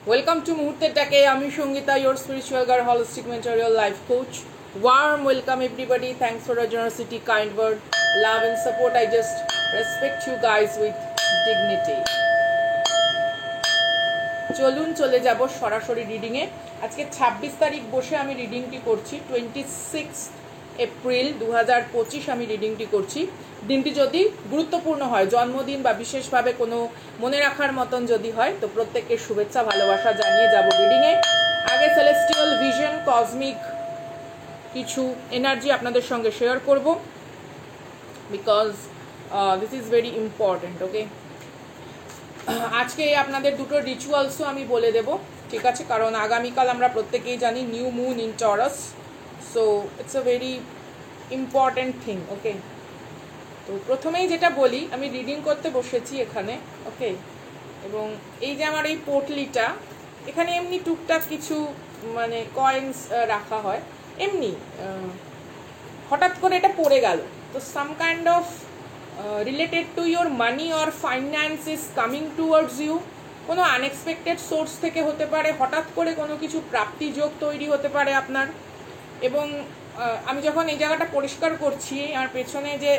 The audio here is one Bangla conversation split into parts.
Welcome to Muhurter Take. Ami Shongita, your spiritual girl, holistic mentorial life coach. Warm welcome everybody. Thanks for your generosity, kind word, love and support. I just respect you guys with dignity. চলুন চলে যাব সরাসরি রিডিং এ। আজকে 26 তারিখ বসে আমি রিডিংটি করছি। 26 এপ্রিল 2025 আমি রিডিংটি করছি। দিনটি যদি গুরুত্বপূর্ণ হয়, জন্মদিন বা বিশেষভাবে কোনো মনে রাখার মতন যদি হয়, তো প্রত্যেককে শুভেচ্ছা ভালোবাসা জানিয়ে যাব রিডিং এ। আগে সেলেস্টিয়াল ভিশন, কসমিক কিছু এনার্জি আপনাদের সঙ্গে শেয়ার করব, because this is very important. Okay, আজকে আপনাদের দুটো রিচুয়ালসও আমি বলে দেব, ঠিক আছে? কারণ আগামীকাল আমরা প্রত্যেকেই জানি new moon in Taurus, so it's a very important thing. Okay, তো প্রথমেই যেটা বলি, আমি রিডিং করতে বসেছি এখানে। ওকে, এবং এই যে আমার এই পোটলিটা, এখানে এমনি টুকটাক কিছু মানে কয়েন্স রাখা হয়, এমনি হঠাৎ করে এটা পড়ে গেল, তো some kind of related to your money or finance is coming towards you. কোনো আনএক্সপেক্টেড সোর্স থেকে হতে পারে, হঠাৎ করে কোনো কিছু প্রাপ্তিযোগ তৈরি হতে পারে আপনার। এবং আমি যখন এই জায়গাটা পরিষ্কার করছি, আমার পেছনে যে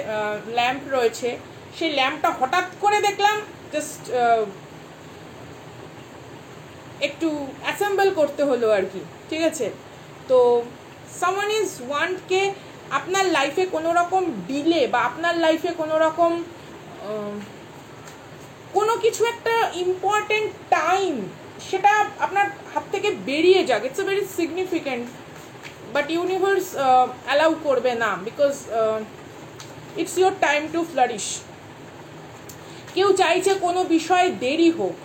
ল্যাম্প রয়েছে, সেই ল্যাম্পটা হঠাৎ করে দেখলাম জাস্ট একটু অ্যাসেম্বল করতে হলো আর কি, ঠিক আছে? তো সামওয়ান ইজ ওয়ান্টকে আপনার লাইফে কোনো রকম ডিলে বা আপনার লাইফে কোনো রকম কোনো কিছু একটা ইম্পর্টেন্ট টাইম সেটা আপনার হাত থেকে বেরিয়ে যাক, it's a very significant, but universe allow করবে না, because it's your time to flourish. কেউ চাইছে কোনো বিষয় দেরি হোক,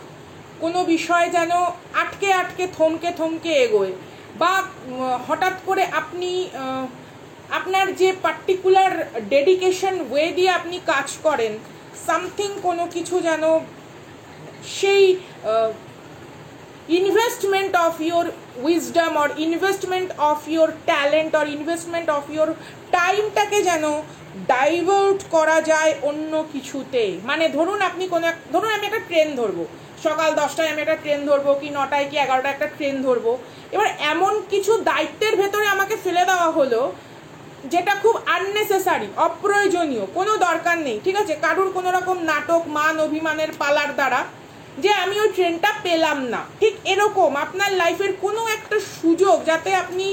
কোনো বিষয় যেন আটকে আটকে থমকে থমকে এগোয়, বা হঠাৎ করে আপনি আপনার যে পার্টিকুলার ডেডিকেশন ওয়ে দিয়ে আপনি কাজ করেন, সামথিং কোনো কিছু যেন সেই investment of your wisdom or investment of your talent or investment of your টাইমটাকে যেন ডাইভার্ট করা যায় অন্য কিছুতে। মানে ধরুন আপনি ধরুন আমি একটা ট্রেন ধরবো, সকাল 10টায় আমি একটা ট্রেন ধরবো, কি 9টায় কি 11টায় একটা ট্রেন ধরবো। এবার এমন কিছু দায়িত্বের ভেতরে আমাকে ফেলে দেওয়া হলো যেটা খুব আননেসেসারি, অপ্রয়োজনীয়, কোনো দরকার নেই, ঠিক আছে? কারুর কোনো রকম নাটক, মান অভিমানের পালার দ্বারা যে আমি ওই ট্রেনটা পেলাম না। ঠিক এরকম আপনার লাইফের কোনো একটা সুযোগ যাতে আপনি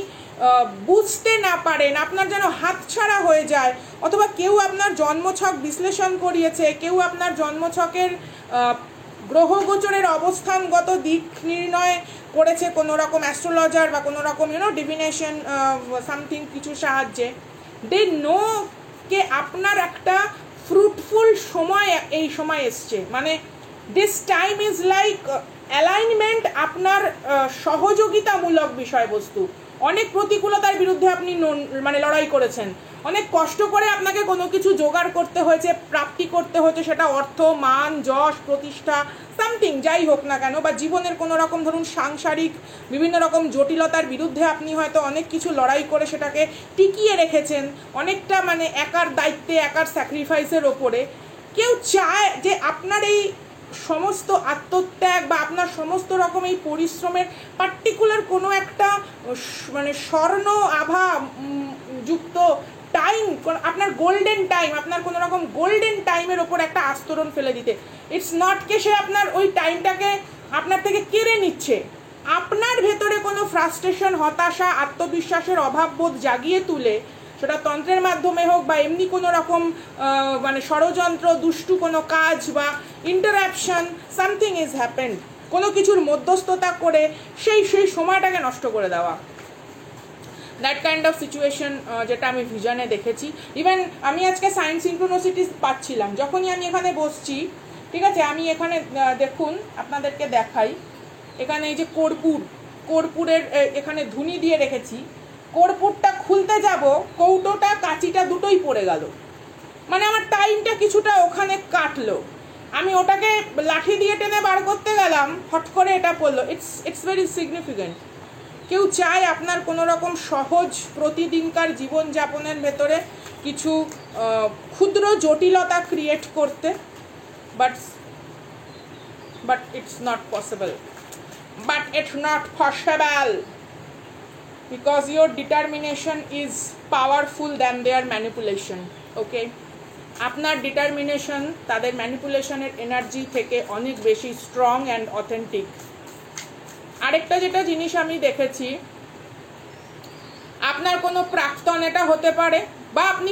বুঝতে না পারেন, আপনার যেন হাতছাড়া হয়ে যায়, অথবা কেউ আপনার জন্মছক বিশ্লেষণ করিয়েছে, কেউ আপনার জন্মছকের গ্রহগোচরের অবস্থানগত দিক নির্ণয় করেছে কোনো রকম অ্যাস্ট্রোলজার বা কোনো রকম ডিভিনেশন সামথিং কিছু সাহায্যে। দে নো কে আপনার একটা ফ্রুটফুল সময় এই সময় এসছে, মানে this time is like alignment, আপনার সহযোগিতামূলক বিষয়বস্তু। অনেক প্রতিকূলতার বিরুদ্ধে আপনি মানে লড়াই করেছেন, অনেক কষ্ট করে আপনাকে কোনো কিছু জোগাড় করতে হয়েছে, প্রাপ্তি করতে হয়েছে, সেটা অর্থ, মান, যশ, প্রতিষ্ঠা, সামথিং যাই হোক না কেন, বা জীবনের কোনো রকম ধরুন সাংসারিক বিভিন্ন রকম জটিলতার বিরুদ্ধে আপনি হয়তো অনেক কিছু লড়াই করে সেটাকে টিকিয়ে রেখেছেন, অনেকটা মানে একার দায়িত্বে, একার স্যাক্রিফাইসের ওপরে। কেউ চায় যে আপনার এই সমস্ত আত্মত্যাগ বা আপনার সমস্ত রকম এই পরিশ্রমের পার্টিকুলার কোনো একটা মানে স্বর্ণ আভা যুক্ত টাইম, আপনার গোল্ডেন টাইম, আপনার কোনো রকম গোল্ডেন টাইমের ওপর একটা আস্তরণ ফেলে দিতে। ইটস নট কে সে আপনার ওই টাইমটাকে আপনার থেকে কেড়ে নিচ্ছে, আপনার ভেতরে কোনো ফ্রাস্ট্রেশন, হতাশা, আত্মবিশ্বাসের অভাববোধ জাগিয়ে তুলে, সেটা তন্ত্রের মাধ্যমে হোক বা এমনি কোনো রকম মানে ষড়যন্ত্র, দুষ্টু কোনো কাজ বা ইন্টারাপশন, সামথিং ইজ হ্যাপেন্ড, কোনো কিছুর মধ্যস্থতা করে সেই সময়টাকে নষ্ট করে দেওয়া, দ্যাট কাইন্ড অফ সিচুয়েশন যেটা আমি ভিশনে দেখেছি। ইভেন আমি আজকে সাইন সিনক্রোনিসিটিস পাচ্ছিলাম যখনই আমি এখানে বসছি, ঠিক আছে? আমি এখানে দেখুন, আপনাদেরকে দেখাই, এখানে এই যে কর্পূরের এখানে ধুনি দিয়ে রেখেছি, কর্পূরটা খুলতে যাব, কৌটোটা কাঁচিটা দুটোই পড়ে গেল, মানে আমার টাইমটা কিছুটা ওখানে কাটলো। আমি ওটাকে লাঠি দিয়ে টেনে বার করতে গেলাম, হট করে এটা পড়লো। It's very significant. কেউ চায় আপনার কোনো রকম সহজ প্রতিদিনকার জীবনযাপনের ভেতরে কিছু ক্ষুদ্র জটিলতা ক্রিয়েট করতে, but it's not possible. but it's not possible because your determination is powerful than their manipulation. Okay, আপনার ডিটারমিনেশন তাদের ম্যানিপুলেশনের এনার্জি থেকে অনেক বেশি স্ট্রং অ্যান্ড অথেন্টিক। আরেকটা যেটা জিনিস আমি দেখেছি, আপনার কোনো প্রাক্তন এটা হতে পারে, বা আপনি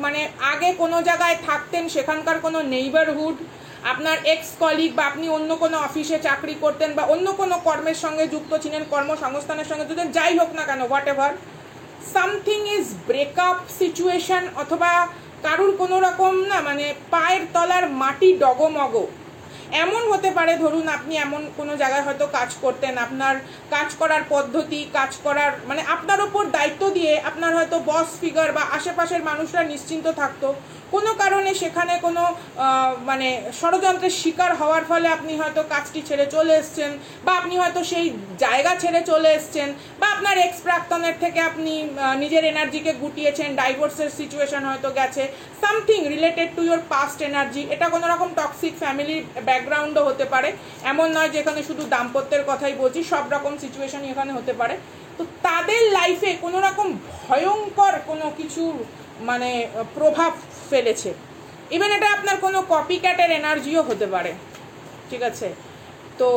মানে আগে কোনো জায়গায় থাকতেন, সেখানকার কোনো নেইবারহুড, আপনার এক্স কলিগ, বা আপনি অন্য কোনো অফিসে চাকরি করতেন, বা অন্য কোনো কর্মের সঙ্গে যুক্ত ছিলেন, কর্মসংস্থানের সঙ্গে যুক্ত, যাই হোক না কেন, what ever, something is breakup situation, অথবা কারুর কোনো রকম না মানে পায়ের তলার মাটি ডগমগ এমন হতে পারে। ধরুন আপনি এমন কোনো জায়গায় হয়তো কাজ করতেন, আপনার কাজ করার পদ্ধতি, কাজ করার মানে আপনার ওপর দায়িত্ব দিয়ে আপনার হয়তো বস ফিগার বা আশেপাশের মানুষরা নিশ্চিন্ত থাকতো, কোনো কারণে সেখানে কোনো মানে ষড়যন্ত্রের শিকার হওয়ার ফলে আপনি হয়তো কাজটি ছেড়ে চলে এসছেন, বা আপনি হয়তো সেই জায়গা ছেড়ে চলে এসছেন, বা আপনার এক্স প্রাক্তনের থেকে আপনি নিজের এনার্জিকে গুটিয়েছেন, ডাইভোর্সের সিচুয়েশন হয়তো গেছে, something related to your past energy. এটা কোনো রকম টক্সিক ফ্যামিলির ব্যাকগ্রাউন্ডও হতে পারে, এমন নয় যে এখানে শুধু দাম্পত্যের কথাই বলছি, সব রকম সিচুয়েশনই এখানে হতে পারে। তো তাদের লাইফে কোনো রকম ভয়ঙ্কর কোনো কিছু মানে প্রভাব ফেলেছে। ইভেন এটা আপনার কোনো কপি ক্যাটের এনার্জিও হতে পারে, ঠিক আছে? তো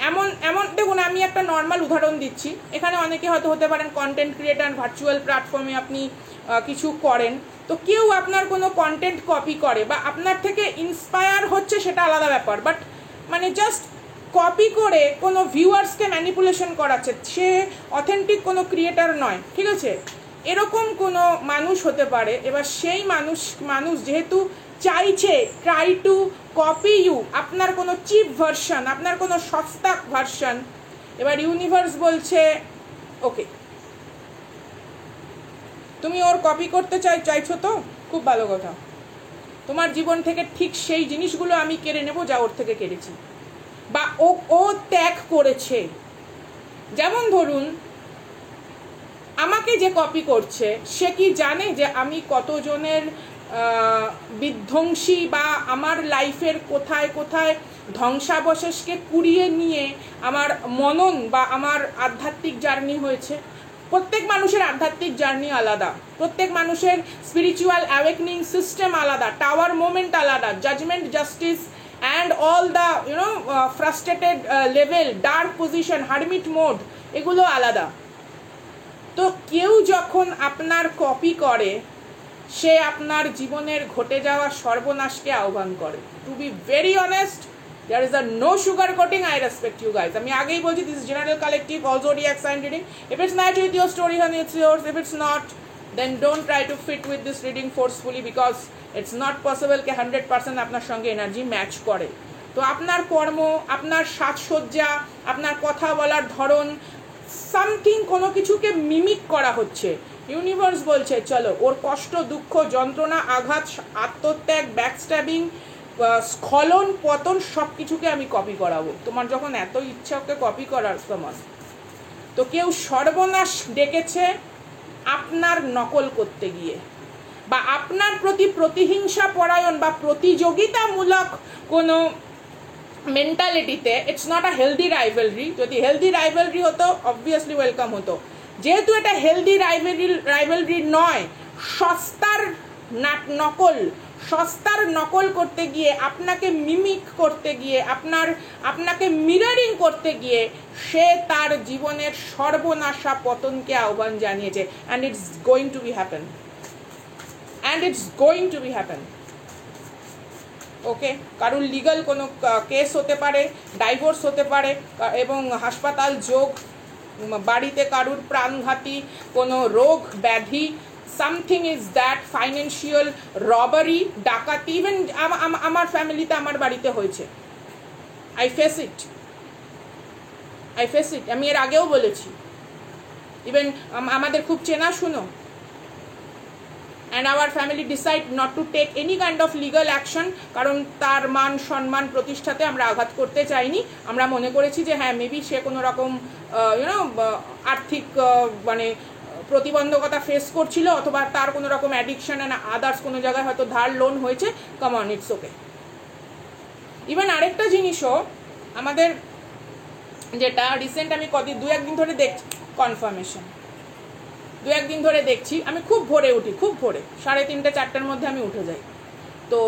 এমন এমন দেখুন, আমি একটা নর্মাল উদাহরণ দিচ্ছি। এখানে অনেকে হয়তো হতে পারেন কন্টেন্ট ক্রিয়েটার, ভার্চুয়াল প্ল্যাটফর্মে আপনি কিছু করেন, তো কেউ আপনার কোনো কন্টেন্ট কপি করে বা আপনার থেকে ইন্সপায়ার হচ্ছে, সেটা আলাদা ব্যাপার, বাট মানে জাস্ট কপি করে কোনো ভিউয়ার্সকে ম্যানিপুলেশন করাচ্ছে, সে অথেন্টিক কোনো ক্রিয়েটার নয়, ঠিক আছে? এরকম কোনো মানুষ হতে পারে। এবার সেই মানুষ যেহেতু চাইছে ট্রাই টু কপি ইউ, আপনার কোনো চিপ ভার্সন, আপনার কোনো সস্তা ভার্সন, এবার ইউনিভার্স বলছে ওকে, তুমি ওর কপি করতে চাইছো তো খুব ভালো কথা, তোমার জীবন থেকে ঠিক সেই জিনিসগুলো আমি কেড়ে নেব যা ওর থেকে কেড়েছি, বা ও ত্যাগ করেছে। যেমন ধরুন আমাকে যে কপি করছে, সে কি জানে যে আমি কতজনের বিধ্বংসী বা আমার লাইফের কোথায় কোথায় ধ্বংসাবশেষকে কুড়িয়ে নিয়ে আমার মনন বা আমার আধ্যাত্মিক জার্নি হয়েছে? প্রত্যেক মানুষের আধ্যাত্মিক জার্নি আলাদা, প্রত্যেক মানুষের স্পিরিচুয়াল অ্যাওয়েকনিং সিস্টেম আলাদা, টাওয়ার মোমেন্ট আলাদা, judgement, justice and all the frustrated level, dark position, hermit mode, এগুলো আলাদা। তো কেউ যখন আপনার কপি করে, সে আপনার জীবনের ঘটে যাওয়া সর্বনাশকে আহ্বান করে। To be very honest, there is a no sugar coating. I respect you guys. আমি আগেই বলছি, this is general collective, all zodiac sign reading. If it's match with your story, honey, it's yours. If it's not, then don't try to fit with this reading forcefully, because it's not possible কে 100% আপনার সঙ্গে এনার্জি ম্যাচ করে। তো আপনার কর্ম, আপনার সাজসজ্জা, আপনার কথা বলার ধরন, সামথিং কোনো কিছুকে মিমিক করা হচ্ছে। ইউনিভার্স বলছে চলো, ওর কষ্ট, দুঃখ, যন্ত্রণা, আঘাত, আত্মত্যাগ, ব্যাকস্ট্যাবিং, স্খলন, পতন, সব কিছুকে আমি কপি করাবো। তোমার যখন এত ইচ্ছা ওকে কপি করার, তোমার তো কেউ সর্বনাশ ডেকেছে আপনার নকল করতে গিয়ে, বা আপনার প্রতি প্রতিহিংসা পরায়ণ বা প্রতিযোগিতামূলক কোনো মেন্টালিটিতে। It's not a healthy rivalry. যদি হেলদি রাইভেলরি হতো, অবভিয়াসলি ওয়েলকাম হতো। যেহেতু এটা হেলদি রাইভেলরি নয়, সস্তার নকল করতে গিয়ে, আপনাকে মিমিক করতে গিয়ে, আপনাকে মিররিং করতে গিয়ে, সে তার জীবনের সর্বনাশা পতনকে আহ্বান জানিয়েছে। And it's going to be happen. Okay, কারুর লিগাল কোনো কেস হতে পারে, ডাইভোর্স হতে পারে, এবং হাসপাতাল যোগ, বাড়িতে কারুর প্রাণঘাতী কোনো রোগ ব্যাধি, something is that, financial robbery, ডাকাতি, ইভেন আমার ফ্যামিলিতে, আমার বাড়িতে হয়েছে। I face it. আমি এর আগেও বলেছি। ইভেন আমাদের খুব চেনাশুনো, and our family decide not to take any kind of legal action, কারণ তার মান সম্মান প্রতিষ্ঠাতে আমরা আঘাত করতে চাইনি। আমরা মনে করেছি যে হ্যাঁ, মেবি সে কোনো রকম আর্থিক মানে প্রতিবন্ধকতা ফেস করছিল, অথবা তার কোনো রকম অ্যাডিকশন অ্যান্ড আদার্স কোনো জায়গায় হয়তো ধার লোন হয়েছে, come on, it's okay. Even আরেকটা জিনিসও আমাদের যেটা রিসেন্ট আমি দু একদিন ধরে দেখছি কনফার্মেশন, দু একদিন ধরে দেখছি আমি খুব ভোরে উঠি, খুব ভোরে 3:30 4টার মধ্যে আমি উঠে যাই। তো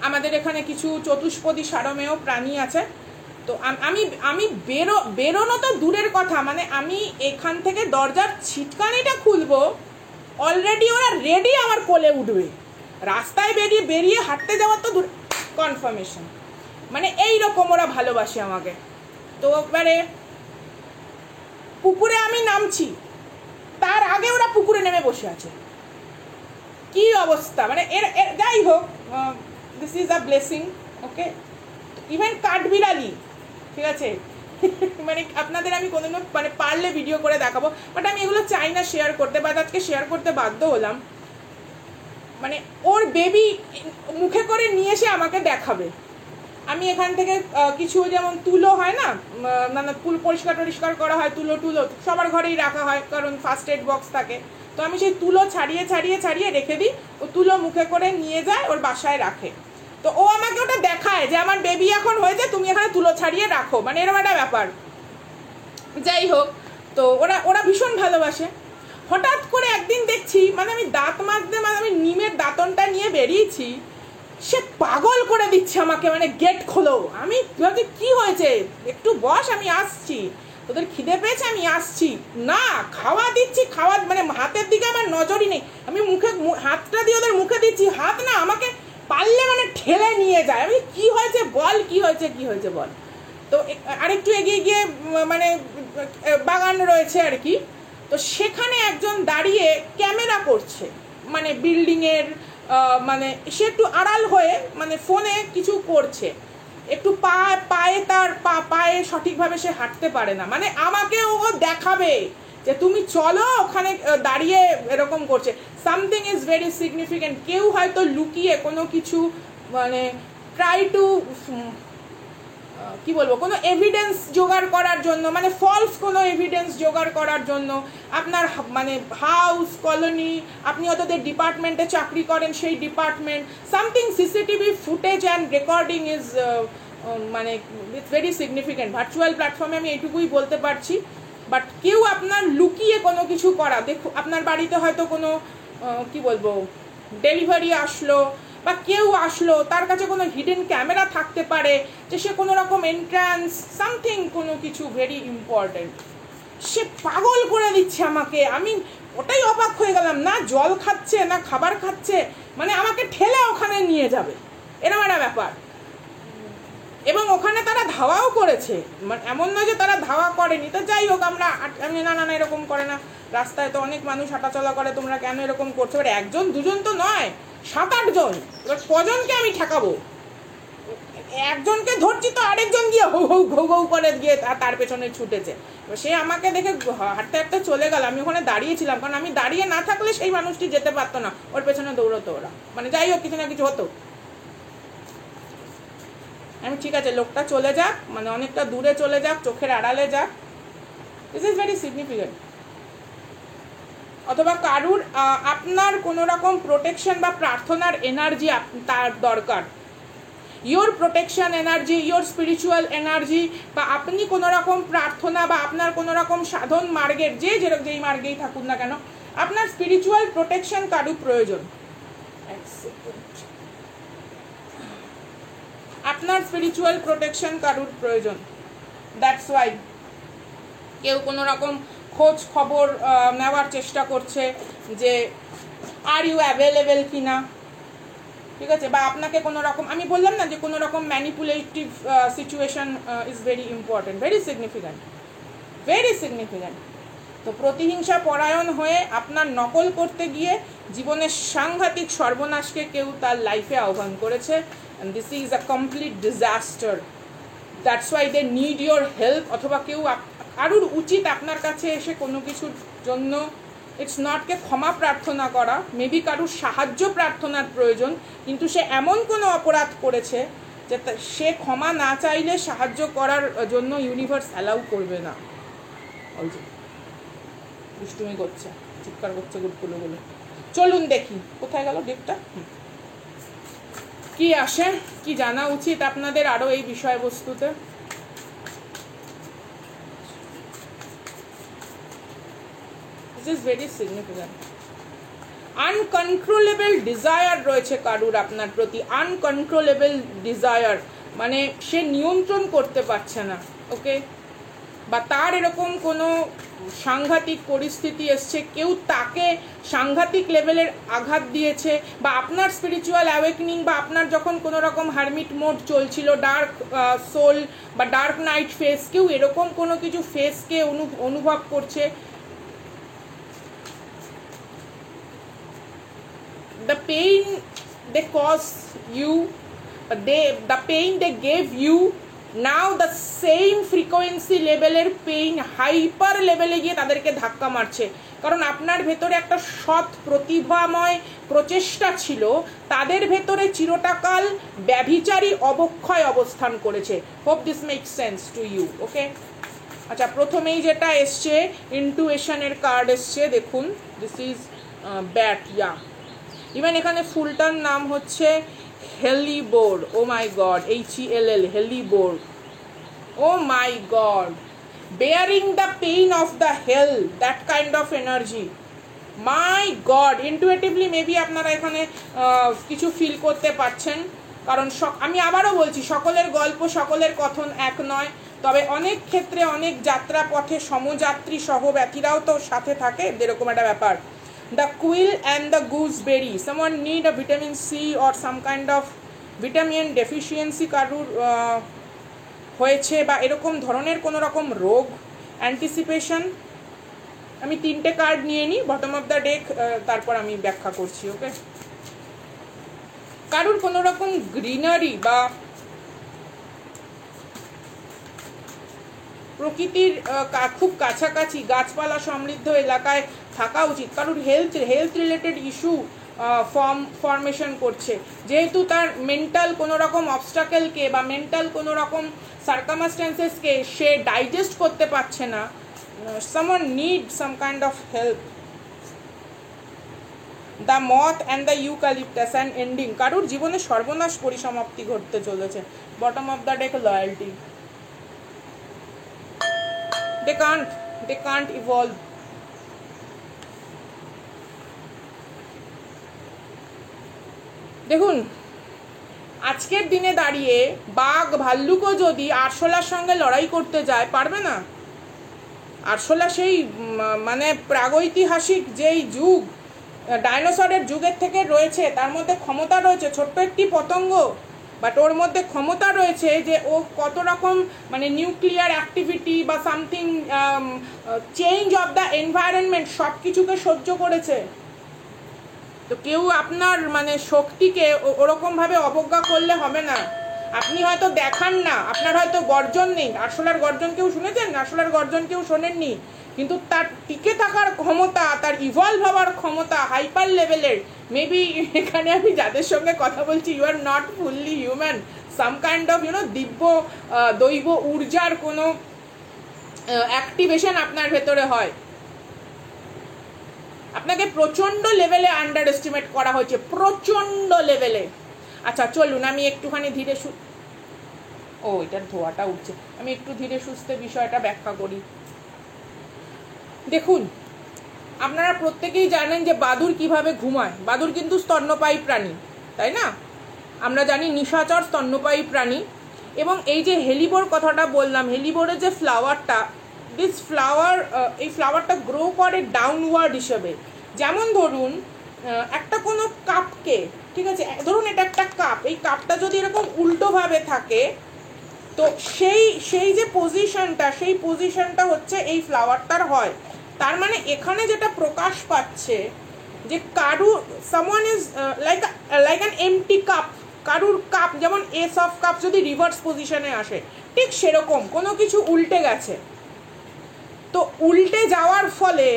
আমাদের এখানে কিছু চতুষ্পদী সারমেয় প্রাণী আছে। তো আমি আমি বেরোনো তো দূরের কথা, মানে আমি এখান থেকে দরজার ছিটকানিটা খুলবো, অলরেডি ওরা রেডি আমার কোলে উঠবে। রাস্তায় বেরিয়ে হাঁটতে যাওয়ার তো দূর, কনফার্মেশন। মানে এইরকম ওরা ভালোবাসে আমাকে। তো এবারে পুকুরে আমি নামছি, তার আগে ওরা পুকুরে নেমে বসে আছে। কি অবস্থা, মানে যাই হোক, this is a blessing. Okay, even কাঠবিড়ালি, ঠিক আছে মানে আপনাদের আমি কোনো মানে পারলে ভিডিও করে দেখাবো, বাট আমি এগুলো চাই না শেয়ার করতে, বা আজকে শেয়ার করতে বাধ্য হলাম। মানে ওর বেবি মুখে করে নিয়ে এসে আমাকে দেখাবে। আমি এখান থেকে কিছু যেমন তুলো হয় না, মানে পরিষ্কার করা হয়, তুলো সবার ঘরেই রাখা হয়, কারণ ফার্স্ট এড বক্স থাকে। তো আমি সেই তুলো ছাড়িয়ে রেখে দিই, ও তুলো মুখে করে নিয়ে যায়, ওর বাসায় রাখে। তো ও আমাকে ওটা দেখায় যে আমার বেবি এখন হয়েছে, তুমি এখানে তুলো ছাড়িয়ে রাখো, মানে এরকম একটা ব্যাপার। যাই হোক, তো ওরা ভীষণ ভালোবাসে। হঠাৎ করে একদিন দেখছি, মানে আমি দাঁত মাজতে, মানে আমি নিমের দাঁতনটা নিয়ে বেরিয়েছি, সে পাগল করে দিচ্ছে আমাকে, মানে গেট খোলো। আমি ভাবছি কি হয়েছে, একটু বস, আমি আসছি, তোদের খিদে পেয়েছে, আমি আসছি। না, খাওয়া দিচ্ছি, মানে হাতের দিকে আমার নজরই নেই। আমি হাতটা দিয়ে ওদের মুখে দিচ্ছি, হাত না আমাকে পারলে মানে ঠেলে নিয়ে যায়। আমি কি হয়েছে বল, কি হয়েছে বল। তো আরেকটু এগিয়ে গিয়ে মানে বাগান রয়েছে আর কি, তো সেখানে একজন দাঁড়িয়ে ক্যামেরা করছে, মানে বিল্ডিংয়ের, মানে সে একটু আড়াল হয়ে মানে ফোনে কিছু করছে, একটু পায়ে সঠিকভাবে সে হাঁটতে পারে না, মানে আমাকে ও দেখাবে যে তুমি চলো, ওখানে দাঁড়িয়ে এরকম করছে। Something is very significant. কেউ হয়তো লুকিয়ে কোনো কিছু, মানে ট্রাই টু কি বলবো, কোনো এভিডেন্স জোগাড় করার জন্য, মানে ফলস কোনো এভিডেন্স জোগাড় করার জন্য, আপনার মানে হাউস, কলোনি, আপনি অতদের ডিপার্টমেন্টে চাকরি করেন, সেই department, something CCTV footage and recording is মানে ইটস ভেরি সিগনিফিকেন্ট। ভার্চুয়াল প্ল্যাটফর্মে আমি এইটুকুই বলতে পারছি। বাট কেউ আপনার লুকিয়ে কোনো কিছু করা, দেখো আপনার বাড়িতে হয়তো কোনো কি বলবো ডেলিভারি আসলো, বা কেউ আসলো, তার কাছে কোনো হিডেন ক্যামেরা থাকতে পারে, যে সে কোনো রকম এন্ট্রান্স, সামথিং কোনো কিছু ভেরি ইম্পর্টেন্ট, সে পাগল করে দিচ্ছে আমাকে। আমি ওটাই অবাক হয়ে গেলাম, না জল খাচ্ছে না খাবার খাচ্ছে, মানে আমাকে ঠেলে ওখানে নিয়ে যাবে, এরকম একটা ব্যাপার। এবং ওখানে তারা ধাওয়াও করেছে, মানে এমন নয় যে তারা ধাওয়া করেনি। তো যাই হোক, আমি না এরকম করে না, রাস্তায় তো অনেক মানুষ হাঁটাচলা করে, তোমরা কেন এরকম করছো? এবার একজন দুজন তো নয়, 7-8 জন। এবার কজনকে আমি ঠেকাবো? একজনকে ধরছি তো আরেকজন গিয়ে হৌ করে গিয়ে তার পেছনে ছুটেছে। সে আমাকে দেখে হাঁটতে চলে গেল, আমি ওখানে দাঁড়িয়েছিলাম, কারণ আমি দাঁড়িয়ে না থাকলে সেই মানুষটি যেতে পারতো না, ওর পেছনে দৌড়তো ওরা, মানে যাই হোক কিছু না কিছু হতো। আমি ঠিক আছে, লোকটা চলে যাক, মানে অনেকটা দূরে চলে যাক, চোখের আড়ালে যাক, দিস ইজ ভেরি সিগনিফিকেন্ট। অথবা কারুর আপনার কোনো রকম প্রোটেকশন বা প্রার্থনার এনার্জি তার দরকার, your protection energy, your spiritual energy, বা আপনি কোনো রকম প্রার্থনা বা আপনার কোনো রকম সাধন মার্গের, যেই মার্গেই থাকুন না কেন, আপনার স্পিরিচুয়াল প্রোটেকশন কারুর প্রয়োজন। আপনার স্পিরিচুয়াল প্রোটেকশন কারুর প্রয়োজন। দ্যাটস ওয়াই কেউ কোনো রকম খোঁজ খবর নেওয়ার চেষ্টা করছে যে আর ইউ অ্যাভেলেবেল কিনা, ঠিক আছে, বা আপনাকে কোনো রকম, আমি বললাম না যে কোনো রকম manipulative situation is very important, very significant. তো প্রতিহিংসা পরায়ণ হয়ে আপনার নকল করতে গিয়ে জীবনের সাংঘাতিক সর্বনাশকে কেউ তার লাইফে আহ্বান করেছে, and this is a complete disaster. That's why they need your help. অথবা কেউ কারুর উচিত আপনার কাছে এসে কোনো কিছুর জন্য, ইটস নট কে ক্ষমা প্রার্থনা করা, মেবি কারুর সাহায্য প্রার্থনার প্রয়োজন, কিন্তু সে এমন কোনো অপরাধ করেছে যে সে ক্ষমা না চাইলে সাহায্য করার জন্য ইউনিভার্স অ্যালাউ করবে না। দুষ্টুমি করছে, চিৎকার করছে গুটগুলো বলে। চলুন দেখি কোথায় গেল ডেকটা, কি আসে, কি জানা উচিত আপনাদের আরও এই বিষয়বস্তুতে। Is very significant. Uncontrollable desire রয়েছে কারুর আপনার প্রতি, আনকন্ট্রোলেবল ডিজায়ার, মানে সে নিয়ন্ত্রণ করতে পারছে না, ওকে, বা তার এরকম কোনো সাংঘাতিক পরিস্থিতি এসছে, কেউ তাকে সাংঘাতিক লেভেলের আঘাত দিয়েছে, বা আপনার স্পিরিচুয়াল অ্যাওয়েকনিং, বা আপনার যখন কোনো রকম হারমিট মোড চলছিল, ডার্ক সোল বা ডার্ক নাইট ফেস, কেউ এরকম কোনো কিছু ফেসকে অনুভব করছে। The pain they cause you, the pain they gave you, now the same frequency লেভেলের পেইন হাইপার লেভেলে গিয়ে তাদেরকে ধাক্কা মারছে, কারণ আপনার ভেতরে একটা সৎ প্রতিভাময় প্রচেষ্টা ছিল, তাদের ভেতরে চিরটাকাল ব্যভিচারী অবক্ষয় অবস্থান করেছে। Hope this makes sense to you, okay. আচ্ছা, প্রথমেই যেটা এসছে ইন্টুয়েশনের কার্ড এসছে, দেখুন, this is bat, yeah, even এখানে ফুলটার নাম হচ্ছে hellebore, oh my God, HELL, hellebore, oh my God, bearing the pain of the hell, that kind of energy, my God. Intuitively maybe আপনারা এখানে কিছু ফিল করতে পারছেন, কারণ আমি আবারও বলছি, সকলের গল্প সকলের কথন এক নয়, তবে অনেক ক্ষেত্রে অনেক যাত্রা পথে সমযাত্রী সহব্যথীরাও তো সাথে থাকে, এরকম একটা ব্যাপার। The quill and the gooseberry, someone need a vitamin C or some kind of vitamin deficiency কারুর হয়েছে, বা এরকম ধরনের কোনো রকম রোগ, অ্যান্টিসিপেশন। আমি 3টে কার্ড নিয়ে নিই বটম অফ দ্য ডেক, তারপর আমি ব্যাখ্যা করছি, ওকে। কারুর কোনো রকম গ্রিনারি বা প্রকৃতির খুব কাছাকাছি গাছপালা সমৃদ্ধ এলাকায় থাকা উচিত, কারুর হেলথ রিলেটেড ইস্যু ফর্মেশন করছে, যেহেতু তার মেন্টাল কোনো রকম অবস্টাকেলকে বা মেন্টাল কোনো রকম সার্কামস্ট্যান্সেসকে সে ডাইজেস্ট করতে পারছে না, someone need some kind of help. The moth and the eucalyptus and ending, কারুর জীবনে সর্বনাশ পরিসমাপ্তি ঘটতে চলেছে, bottom of the deck loyalty. they can't evolve. দেখুন, আজকের দিনে দাঁড়িয়ে বাঘ ভাল্লুকও যদি আরশোলার সঙ্গে লড়াই করতে যায়, পারবে না। আরশোলা সেই মানে প্রাগৈতিহাসিক যেই যুগ, ডাইনোসরের যুগের থেকে রয়েছে, তার মধ্যে ক্ষমতা রয়েছে, ছোট্ট একটি পতঙ্গ, বাট ওর মধ্যে ক্ষমতা রয়েছে যে ও কত রকম মানে নিউক্লিয়ার অ্যাক্টিভিটি বা something change of the environment সব কিছুকে সহ্য করেছে। তো কেউ আপনার মানে শক্তিকে ওরকমভাবে অবজ্ঞা করলে হবে না। আপনি হয়তো দেখান না, আপনার হয়তো গর্জন নেই, আরশোলার গর্জন কেউ শুনেছেন? আরশোলার গর্জন কেউ শোনেননি, কিন্তু তার টিকে থাকার ক্ষমতা, তার ইভলভ হওয়ার ক্ষমতা হাইপার লেভেলের। মেবি এখানে আমি যাদের সঙ্গে কথা বলছি, you are not fully human, some kind of দিব্য দৈব ঊর্জার কোনো অ্যাক্টিভেশন আপনার ভেতরে হয়। আপনাকে প্রচণ্ড লেভেলে আন্ডার এস্টিমেট করা হয়েছে, প্রচণ্ড লেভেলে। আচ্ছা চলুন আমি একটুখানি ধীরে এটার ধোঁয়াটা উঠছে, আমি একটু ধীরে সুস্থে বিষয়টা ব্যাখ্যা করি। দেখুন, আপনারা প্রত্যেকেই জানেন যে বাদুড় কিভাবে ঘুমায়। বাদুড় কিন্তু স্তন্যপায়ী প্রাণী, তাই না? আমরা জানি নিশাচর স্তন্যপায়ী প্রাণী। এবং এই যে হেলিবোর কথাটা বললাম, হেলিবোরের যে ফ্লাওয়ারটা, দিস ফ্লাওয়ার, এই ফ্লাওয়ারটা গ্রো করে ডাউনওয়ার্ড হিসেবে। যেমন ধরুন একটা কোনো কাপকে, ঠিক আছে, ধরুন এটা একটা কাপ, এই কাপটা যদি এরকম উল্টোভাবে থাকে, তো সেই যে পজিশনটা, সেই পজিশনটা হচ্ছে এই ফ্লাওয়ারটার হয়। তার মানে এখানে যেটা প্রকাশ পাচ্ছে যে someone is like an empty cup. কারুর কাপ যেমন এস অফ কাপ যদি রিভার্স পজিশনে আসে, ঠিক সেরকম কোনো কিছু উল্টে গেছে। তো উল্টে যাওয়ার ফলে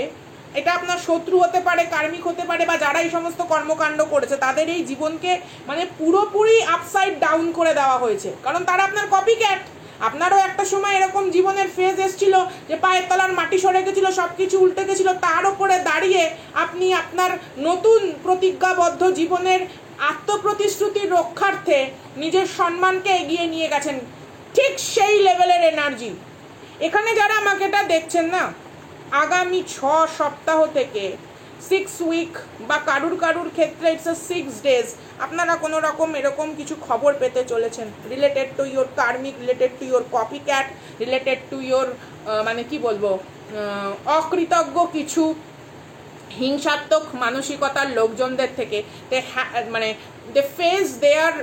এটা আপনার শত্রু হতে পারে, কার্মিক হতে পারে, বা যারা এই সমস্ত কর্মকাণ্ড করেছে তাদের এই জীবনকে মানে পুরোপুরি আপসাইড ডাউন করে দেওয়া হয়েছে, কারণ তারা আপনার কপি ক্যাট। আপনারও একটা সময় এরকম জীবনের ফেজ এসেছিল যে পায়ের তলার মাটি সরে গেছিল, সব কিছু উল্টে গেছিলো, তার ওপরে দাঁড়িয়ে আপনি আপনার নতুন প্রতিজ্ঞাবদ্ধ জীবনের আত্মপ্রতিশ্রুতির রক্ষার্থে নিজের সম্মানকে এগিয়ে নিয়ে গেছেন। ঠিক সেই লেভেলের এনার্জি এখানে যারা আমাকে এটা দেখছেন না, আগামী 6 সপ্তাহ থেকে 6 উইক বা কারুর ক্ষেত্রে ইটস 6 ডেজ আপনারা কোনো রকম এরকম কিছু খবর পেতে চলেছেন related to your karmic, related to your copy cat, related to your মানে কি বলবো অকৃতজ্ঞ কিছু হিংসাত্মক মানসিকতার লোকজনদের থেকে মানে দে ফেস দেয়ার,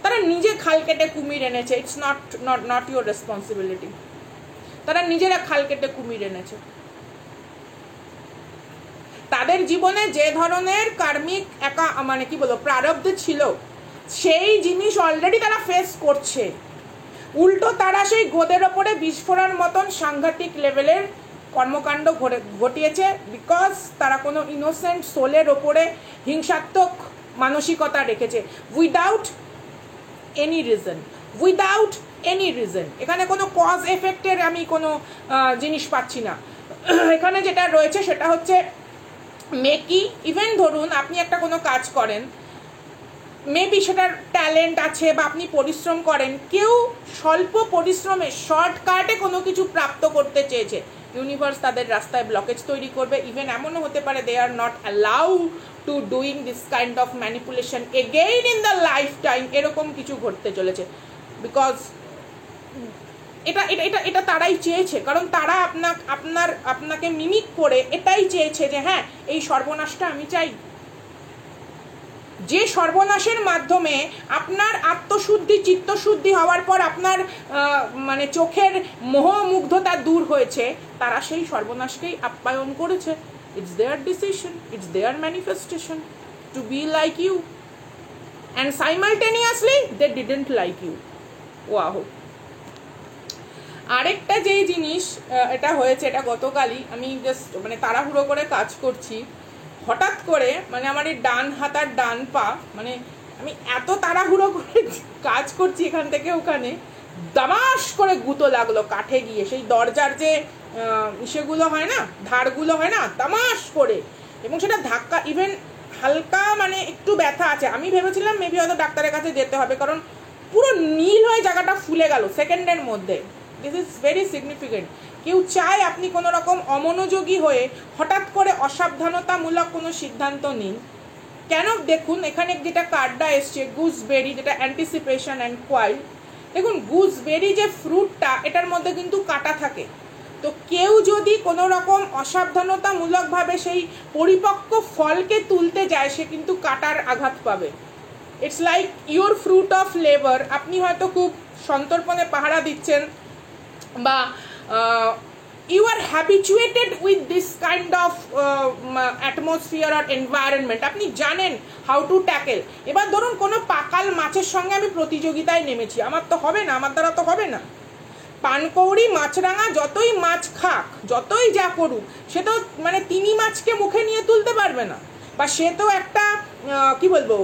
তারা নিজে খাল কেটে কুমির এনেছে। It's not your responsibility. তারা নিজেরা খাল কেটে কুমির এনেছে। তাদের জীবনে যে ধরনের কার্মিক মানে কি বলবো প্রারব্ধ ছিল সেই জিনিস অলরেডি তারা ফেস করছে। উল্টো তারা সেই গোদের ওপরে বিস্ফোরণ মতন সাংঘাতিক লেভেলের কর্মকাণ্ড ঘটিয়েছে বিকজ তারা কোনো ইনোসেন্ট সোলের ওপরে হিংসাত্মক মানসিকতা রেখেছে উইদাউট এনি রিজন। এখানে কোনো কজ এফেক্টের আমি কোনো জিনিস পাচ্ছি না। এখানে যেটা রয়েছে সেটা হচ্ছে মেকি ইভেন ধরুন আপনি একটা কোনো কাজ করেন, মেবি সেটার ট্যালেন্ট আছে বা আপনি পরিশ্রম করেন, কেউ স্বল্প পরিশ্রমে শর্টকাটে কোনো কিছু প্রাপ্ত করতে চেয়েছে, ইউনিভার্স তাদের রাস্তায় ব্লকেজ তৈরি করবে। ইভেন এমনও হতে পারে they are not allow to doing this kind of manipulation again in the lifetime, এরকম কিছু ঘটতে চলেছে। বিকজ এটা তারাই চেয়েছে, কারণ তারা আপনাকে মিমিক করে এটাই চেয়েছে যে হ্যাঁ এই সর্বনাশটা আমি চাই, যে সর্বনাশের মাধ্যমে আপনার আত্মশুদ্ধি চিত্তশুদ্ধি হওয়ার পর আপনার মানে চোখের মোহমুগ্ধতা দূর হয়েছে, তারা সেই সর্বনাশকেই আপ্যায়ন করেছে। It's their decision, it's their manifestation to be like you and simultaneously they didn't like you. Wow. আরেকটা যেই জিনিস এটা হয়েছে, এটা গতকালই আমি জাস্ট মানে তাড়াহুড়ো করে কাজ করছি, হঠাৎ করে মানে আমার এই ডান হাতার ডান পা, মানে আমি এত তাড়াহুড়ো করে কাজ করছি এখান থেকে ওখানে, দামাস করে গুঁতো লাগলো কাঠে গিয়ে, সেই দরজার যে সেগুলো হয় না, ধারগুলো হয় না, দামাস করে, এবং সেটা ধাক্কা, ইভেন হালকা মানে একটু ব্যথা আছে। আমি ভেবেছিলাম মেবি হয়তো ডাক্তারের কাছে যেতে হবে, কারণ পুরো নীল হয়ে জায়গাটা ফুলে গেল সেকেন্ডের মধ্যে। This is very significant. কেউ চায় আপনি কোনো রকম অমনোযোগী হয়ে হঠাৎ করে অসাবধানতামূলক কোনো সিদ্ধান্ত নিন কেন? দেখুন এখানে যেটা কার্ডটা এসছে গুজবেরি, যেটা অ্যান্টিসিপেশন অ্যান্ড কোয়াইল। দেখুন গুজবেরি যে ফ্রুটটা, এটার মধ্যে কিন্তু কাঁটা থাকে, তো কেউ যদি কোনো রকম অসাবধানতামূলকভাবে সেই পরিপক্ক ফলকে তুলতে যায়, সে কিন্তু কাঁটার আঘাত পাবে। It's like your fruit of labour. আপনি হয়তো খুব সন্তর্পণে পাহারা দিচ্ছেন বা you are habituated with this kind of atmosphere or environment, আপনি জানেন হাউ টু ট্যাকেল। এবার ধরুন কোনো পাকাল মাছের সঙ্গে আমি প্রতিযোগিতায় নেমেছি, আমার তো হবে না, আমার দ্বারা তো হবে না। পানকৌড়ি মাছরাঙা যতই মাছ খাক, যতই যা করুক, সে তো মানে তিনি মাছকে মুখে নিয়ে তুলতে পারবে না, বা সে তো একটা কি বলবো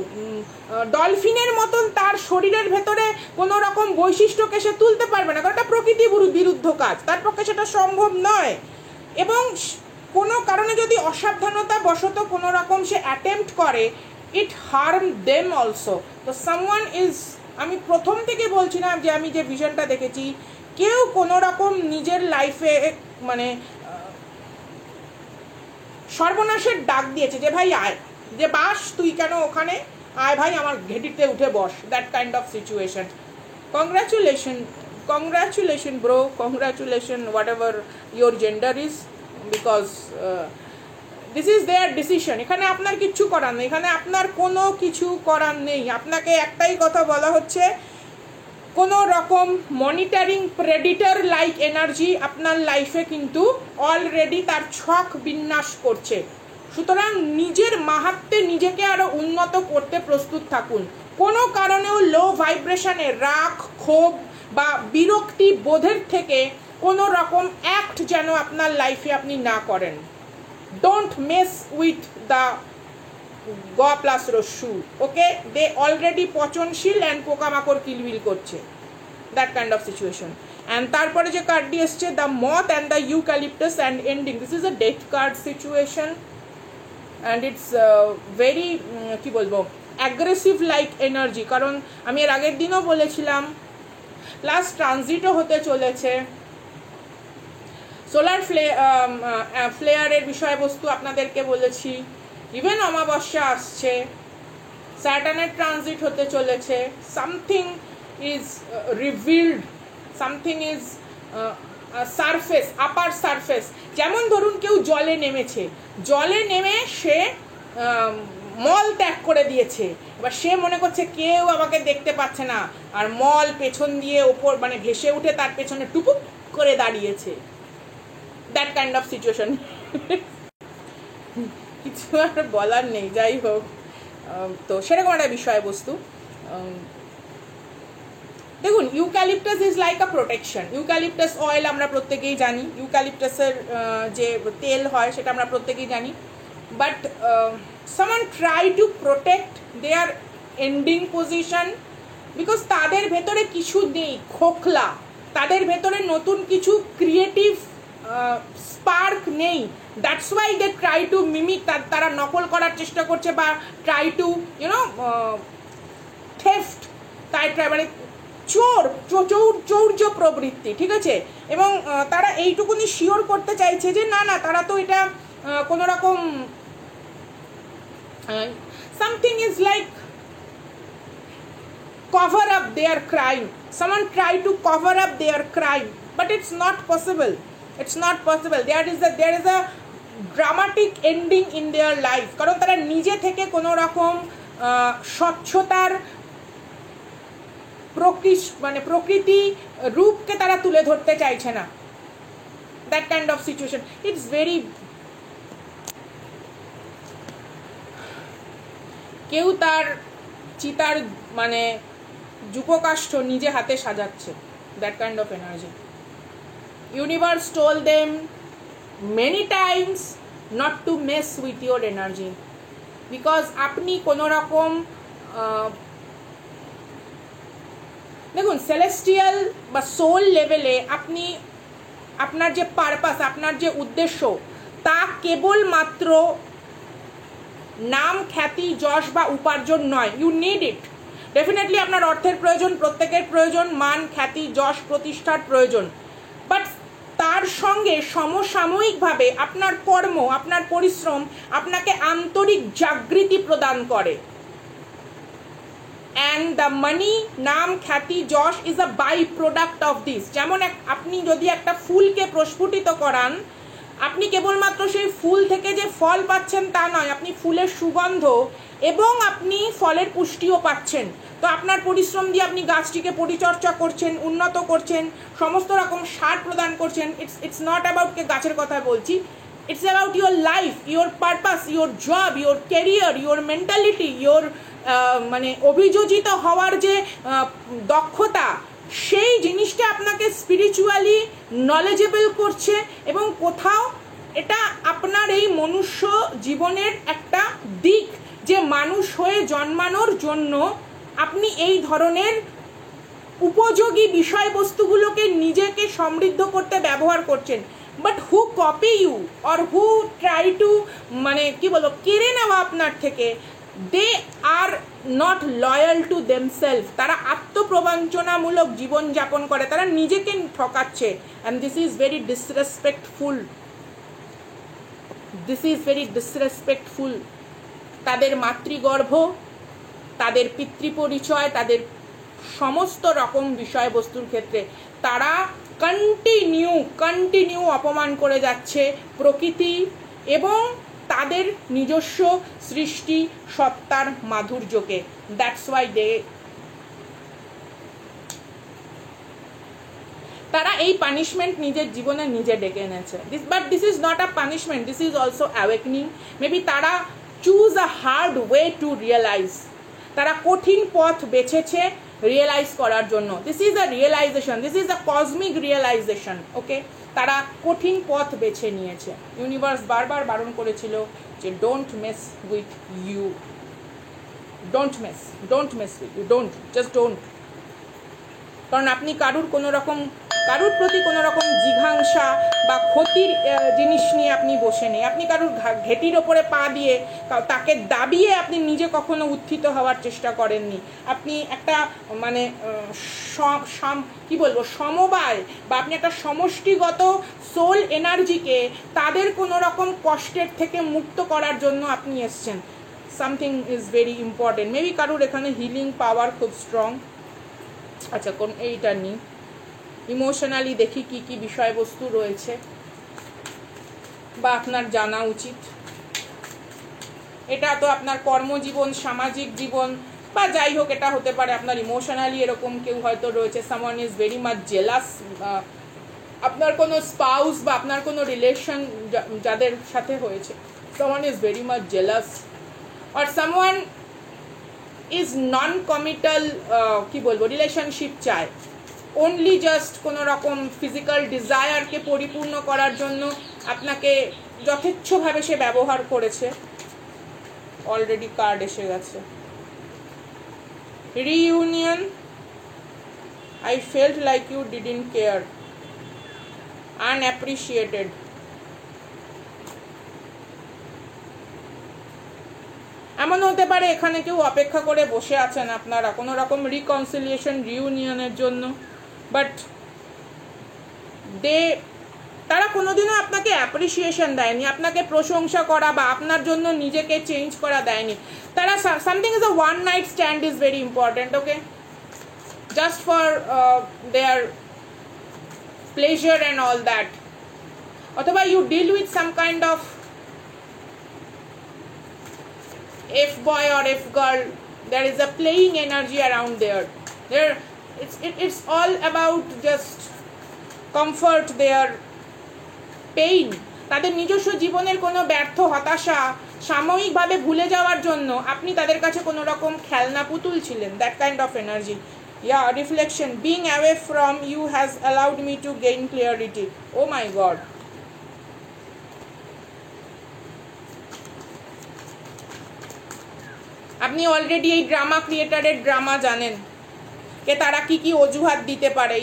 ডলফিনের মতন তার শরীরের ভেতরে কোনো রকম বৈশিষ্ট্যকে সে তুলতে পারবে না, কারণ এটা প্রকৃতি বিরুদ্ধ কাজ, তার পক্ষে সেটা সম্ভব নয়। এবং কোনো কারণে যদি অসাবধানতা বশত কোনো রকম সে অ্যাটেম্প্ট করে, ইট হার্ম দেম অলসো। তো সামওয়ান ইজ, আমি প্রথম থেকে বলছিলাম যে আমি যে ভিশনটা দেখেছি, কেউ কোনো রকম নিজের লাইফে মানে সর্বনাশের ডাক দিয়েছে যে ভাই আয়, যে বাস তুই কেন ওখানে, আয় ভাই আমার ঘেটিতে উঠে বস, that kind of situation. Congratulation bro, congratulation whatever your gender is, because this is their decision. এখানে আপনার কিচ্ছু করার নেই, এখানে আপনার কোনো কিছু করার নেই। আপনাকে একটাই কথা বলা হচ্ছে, কোনো রকম মনিটরিং প্রেডিটর লাইক এনার্জি আপনার লাইফে কিন্তু অলরেডি তার ছক বিন্যাস করছে। সুতরাং নিজের মাহাত্ম্যে নিজেকে আরও উন্নত করতে প্রস্তুত থাকুন। কোনো কারণেও লো ভাইব্রেশনে রাগ, ক্ষোভ বা বিরক্তি বোধের থেকে কোনো রকম অ্যাক্ট যেন আপনার লাইফে আপনি না করেন। ডোন্ট মেস উইথ দ্য গ প্লাস রস্যু, ওকে? দে অলরেডি পচনশীল অ্যান্ড পোকামাকড় কিলবিল করছে, that kind of situation. And তারপরে যে কার্ডটি এসছে, the moth and the eucalyptus and ending, this is a death card situation and it's very কি বলবো অ্যাগ্রেসিভ লাইক এনার্জি। কারণ আমি এর আগের দিনও বলেছিলাম লাস্ট ট্রানজিটও হতে চলেছে, সোলার ফ্লেয়ারের বিষয়বস্তু আপনাদেরকে বলেছি। ইভেন অমাবস্যা আসছে, স্যাটার্নের ট্রানজিট হতে চলেছে, something is revealed, something is surface, upper surface. যেমন ধরুন কেউ জলে নেমেছে, জলে নেমে সে মল ত্যাগ করে দিয়েছে, এবার সে মনে করছে কেউ আমাকে দেখতে পাচ্ছে না, আর মল পেছন দিয়ে ওপর মানে ভেসে উঠে তার পেছনে টুপুক করে দাঁড়িয়েছে। That kind of situation. কিছু আর বলার নেই, যাই হোক। তো সেরকম একটা বিষয়বস্তু। দেখুন, eucalyptus is like a protection. Eucalyptus oil আমরা প্রত্যেকেই জানি, ইউক্যালিপটাসের যে তেল হয় সেটা আমরা প্রত্যেকেই জানি। But someone try to protect their ending position because তাদের ভেতরে কিছু নেই, খোখলা, তাদের ভেতরে নতুন কিছু ক্রিয়েটিভ স্পার্ক নেই। That's why they try to mimic, তারা নকল করার চেষ্টা করছে বা ট্রাই টু থেফট, তাই মানে চৌর্য প্রবৃত্তি, ঠিক আছে। এবং তারা এইটুকুনি শিওর করতে চাইছে যে না না, তারা তো এটা কোনো রকম something is like cover up their crime. Someone try to cover up their crime, but it's not possible. It's not possible. There is a dramatic ending in their life. কারণ তারা নিজে থেকে কোনো রকম স্বচ্ছতার প্রকৃতি রূপকে তারা তুলে ধরতে চাইছে না। That kind of situation, it's very, কেউ তার চিতার মানে যুগকাষ্ঠ নিজে হাতে সাজাচ্ছে, that kind of energy. Universe told them many times not to mess with your energy, because আপনি কোনো রকম দেখুন সেলেস্টিয়াল বা সোল লেভেলে আপনি আপনার যে পারপাস, আপনার যে উদ্দেশ্য, তা কেবলমাত্র নাম, খ্যাতি, যশ বা উপার্জন নয়। You need it definitely. আপনার অর্থের প্রয়োজন, প্রত্যেকের প্রয়োজন, মান, খ্যাতি, যশ, প্রতিষ্ঠার প্রয়োজন। বাট তার সঙ্গে সমসাময়িকভাবে আপনার কর্ম, আপনার পরিশ্রম আপনাকে আন্তরিক জাগৃতি প্রদান করে। অ্যান্ড দ্য মানি, নাম, খ্যাতি, যশ is a by product of this. যেমন আপনি যদি একটা ফুলকে প্রস্ফুটিত করান, আপনি কেবলমাত্র সেই ফুল থেকে যে ফল পাচ্ছেন তা নয়, আপনি ফুলের সুগন্ধ এবং আপনি ফলের পুষ্টিও পাচ্ছেন। তো আপনার পরিশ্রম দিয়ে আপনি গাছটিকে পরিচর্যা করছেন, উন্নত করছেন, সমস্ত রকম সার প্রদান করছেন। ইটস নট অ্যাবাউট গাছের কথা বলছি, it's about your life, your purpose, your job, your career, your mentality, your মানে অভিযোজিত হওয়ার যে দক্ষতা, সেই জিনিসটা আপনাকে স্পিরিচুয়ালি নলেজেবল করছে। এবং কোথাও এটা আপনার এই মনুষ্য জীবনের একটা দিক, যে মানুষ হয়ে জন্মানোর জন্য আপনি এই ধরনের উপযোগী বিষয়বস্তুগুলোকে নিজেকে সমৃদ্ধ করতে ব্যবহার করছেন। But who copy you or who try to মানে কি বলবো কেড়ে নেওয়া আপনার থেকে, they are not loyal to themselves. তারা আত্মপ্রবঞ্চনামূলক জীবনযাপন করে, তারা নিজেকে ঠকাচ্ছে। And this is very disrespectful, this is very disrespectful. তাদের মাতৃগর্ভ, তাদের পিতৃপরিচয়, তাদের সমস্ত রকম বিষয়বস্তুর ক্ষেত্রে তারা কন্টিনিউ অপমান করে যাচ্ছে প্রকৃতি এবং তাদের নিজস্ব সৃষ্টি সত্তার মাধুর্যকে। দ্যাটস ওয়াই তারা এই পানিশমেন্ট নিজের জীবনে নিজে ডেকে এনেছে। But this is not a punishment, this is also awakening. Maybe তারা choose a hard way to realise, তারা কঠিন পথ বেছেছে রিয়েলাইজ করার জন্য। This is a realisation, this is a cosmic realisation. Okay, তারা কঠিন পথ বেছে নিয়েছে। ইউনিভার্স বারবার বারণ করেছিল যে don't mess with you, don't mess with you, just don't. কারণ আপনি কারুর প্রতি কোনো রকম জিঘাংসা বা ক্ষতির জিনিস নিয়ে আপনি বসে নেই, আপনি কারোর ঘেটির ওপরে পা দিয়ে তাকে দাবিয়ে আপনি নিজে কখনো উত্থিত হওয়ার চেষ্টা করেননি। আপনি একটা মানে কি বলবো সমবায় বা আপনি একটা সমষ্টিগত সোল এনার্জিকে তাদের কোনো রকম কষ্টের থেকে মুক্ত করার জন্য আপনি এসছেন। Something is very important, maybe কারোর এখানে হিলিং পাওয়ার খুব স্ট্রং। আচ্ছা, কোন এইটা নিই, ইমোশনালি দেখি কি কি বিষয়বস্তু রয়েছে বা আপনার জানা উচিত। এটা তো আপনার কর্মজীবন, সামাজিক জীবন বা যাই হোক, এটা হতে পারে আপনার ইমোশনালি এরকম কেউ হয়তো রয়েছে, someone is very much jealous, আপনার কোনো স্পাউস বা আপনার কোনো রিলেশন যাদের সাথে হয়েছে, someone is very much jealous, আর সামওয়ান ইজ নন কমিটাল, কি বলবো, রিলেশনশিপ চায়, অনলি জাস্ট কোনো রকম ফিজিক্যাল ডিজায়ারকে পরিপূর্ণ করার জন্য আপনাকে যথেচ্ছভাবে সে ব্যবহার করেছে। অলরেডি কার্ড এসে গেছে, reunion, I felt like you didn't care, unappreciated, এমন হতে পারে এখানে কেউ অপেক্ষা করে বসে আছেন আপনারা কোনো রকম রিকনসিলিয়েশন, রিউনিয়নের জন্য, বাট তারা কোনোদিনও আপনাকে অ্যাপ্রিসিয়েশন দেয়নি, আপনাকে প্রশংসা করা বা আপনার জন্য নিজেকে চেঞ্জ করা দেয়নি। তারা something is a one night stand is very important, okay, just for their pleasure and all that, অথবা you deal with some kind of F boy or F girl, there is a playing energy around there. It's all about just comfort their pain. তাদের নিজস্ব জীবনের কোনো ব্যর্থ হতাশা সাময়িকভাবে ভুলে যাওয়ার জন্য আপনি তাদের কাছে কোনো রকম খেলনা পুতুল ছিলেন, that kind of energy. Yeah, reflection, being away from you has allowed me to gain clarity. Oh my God. আপনি অলরেডি এই ড্রামা ক্রিয়েটারের ড্রামা জানেন কে তারা কি কি অজুহাত দিতে পারে।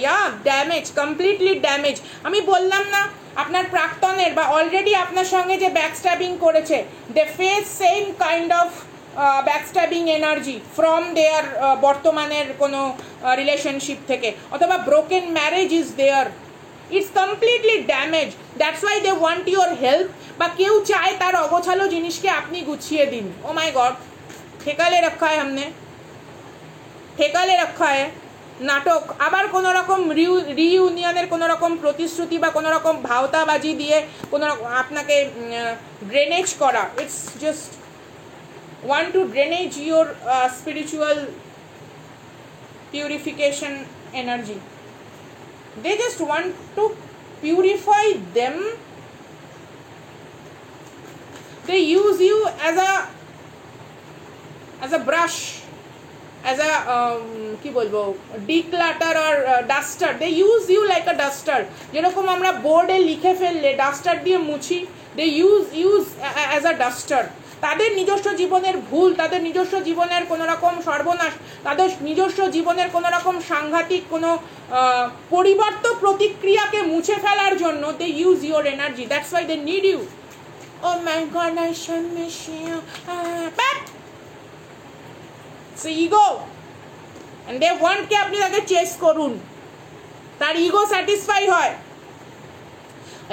Damage, completely damage. আমি বললাম না আপনার প্রাক্তনের বা অলরেডি আপনার সঙ্গে যে ব্যাকস্ট্যাবিং করেছে, they face same kind of backstabbing energy from their বর্তমানের কোনো রিলেশনশিপ থেকে, অথবা broken marriage is there, it's completely damage, that's why they want your help, বা কেউ চায় তার অগোছালো জিনিসকে আপনি গুছিয়ে দিন। ও মাই গড, ठेकाले रखा है हमने, ठेकाले रखा है नाटक। আবার কোনো রকম রিইউনিয়নের কোনো রকম প্রতিশ্রুতি বা কোনো রকম ভাওতাবাজি দিয়ে কোনো আপনাকে ড্রেনেজ করা, it's just want to drainage your spiritual purification energy. They just want to purify them, they use you as a brush, as a কি বলবো, declutter or duster. They use you like a duster. যেরকম আমরা বোর্ডে লিখে ফেললে ডাস্টার দিয়ে মুছি, they use as a duster. তাদের নিজস্ব জীবনের ভুল, তাদের নিজস্ব জীবনের কোনো রকম সর্বনাশ, তাদের নিজস্ব জীবনের কোনো রকম সাংঘাতিক কোনো পরিবর্ত প্রতিক্রিয়াকে মুছে ফেলার জন্য they use your energy. That's why they need you. Oh my God, I shall miss you. But so ego, and they want কে আপনি তাকে চেস করুন, তার ইগো স্যাটিসফাই হয়।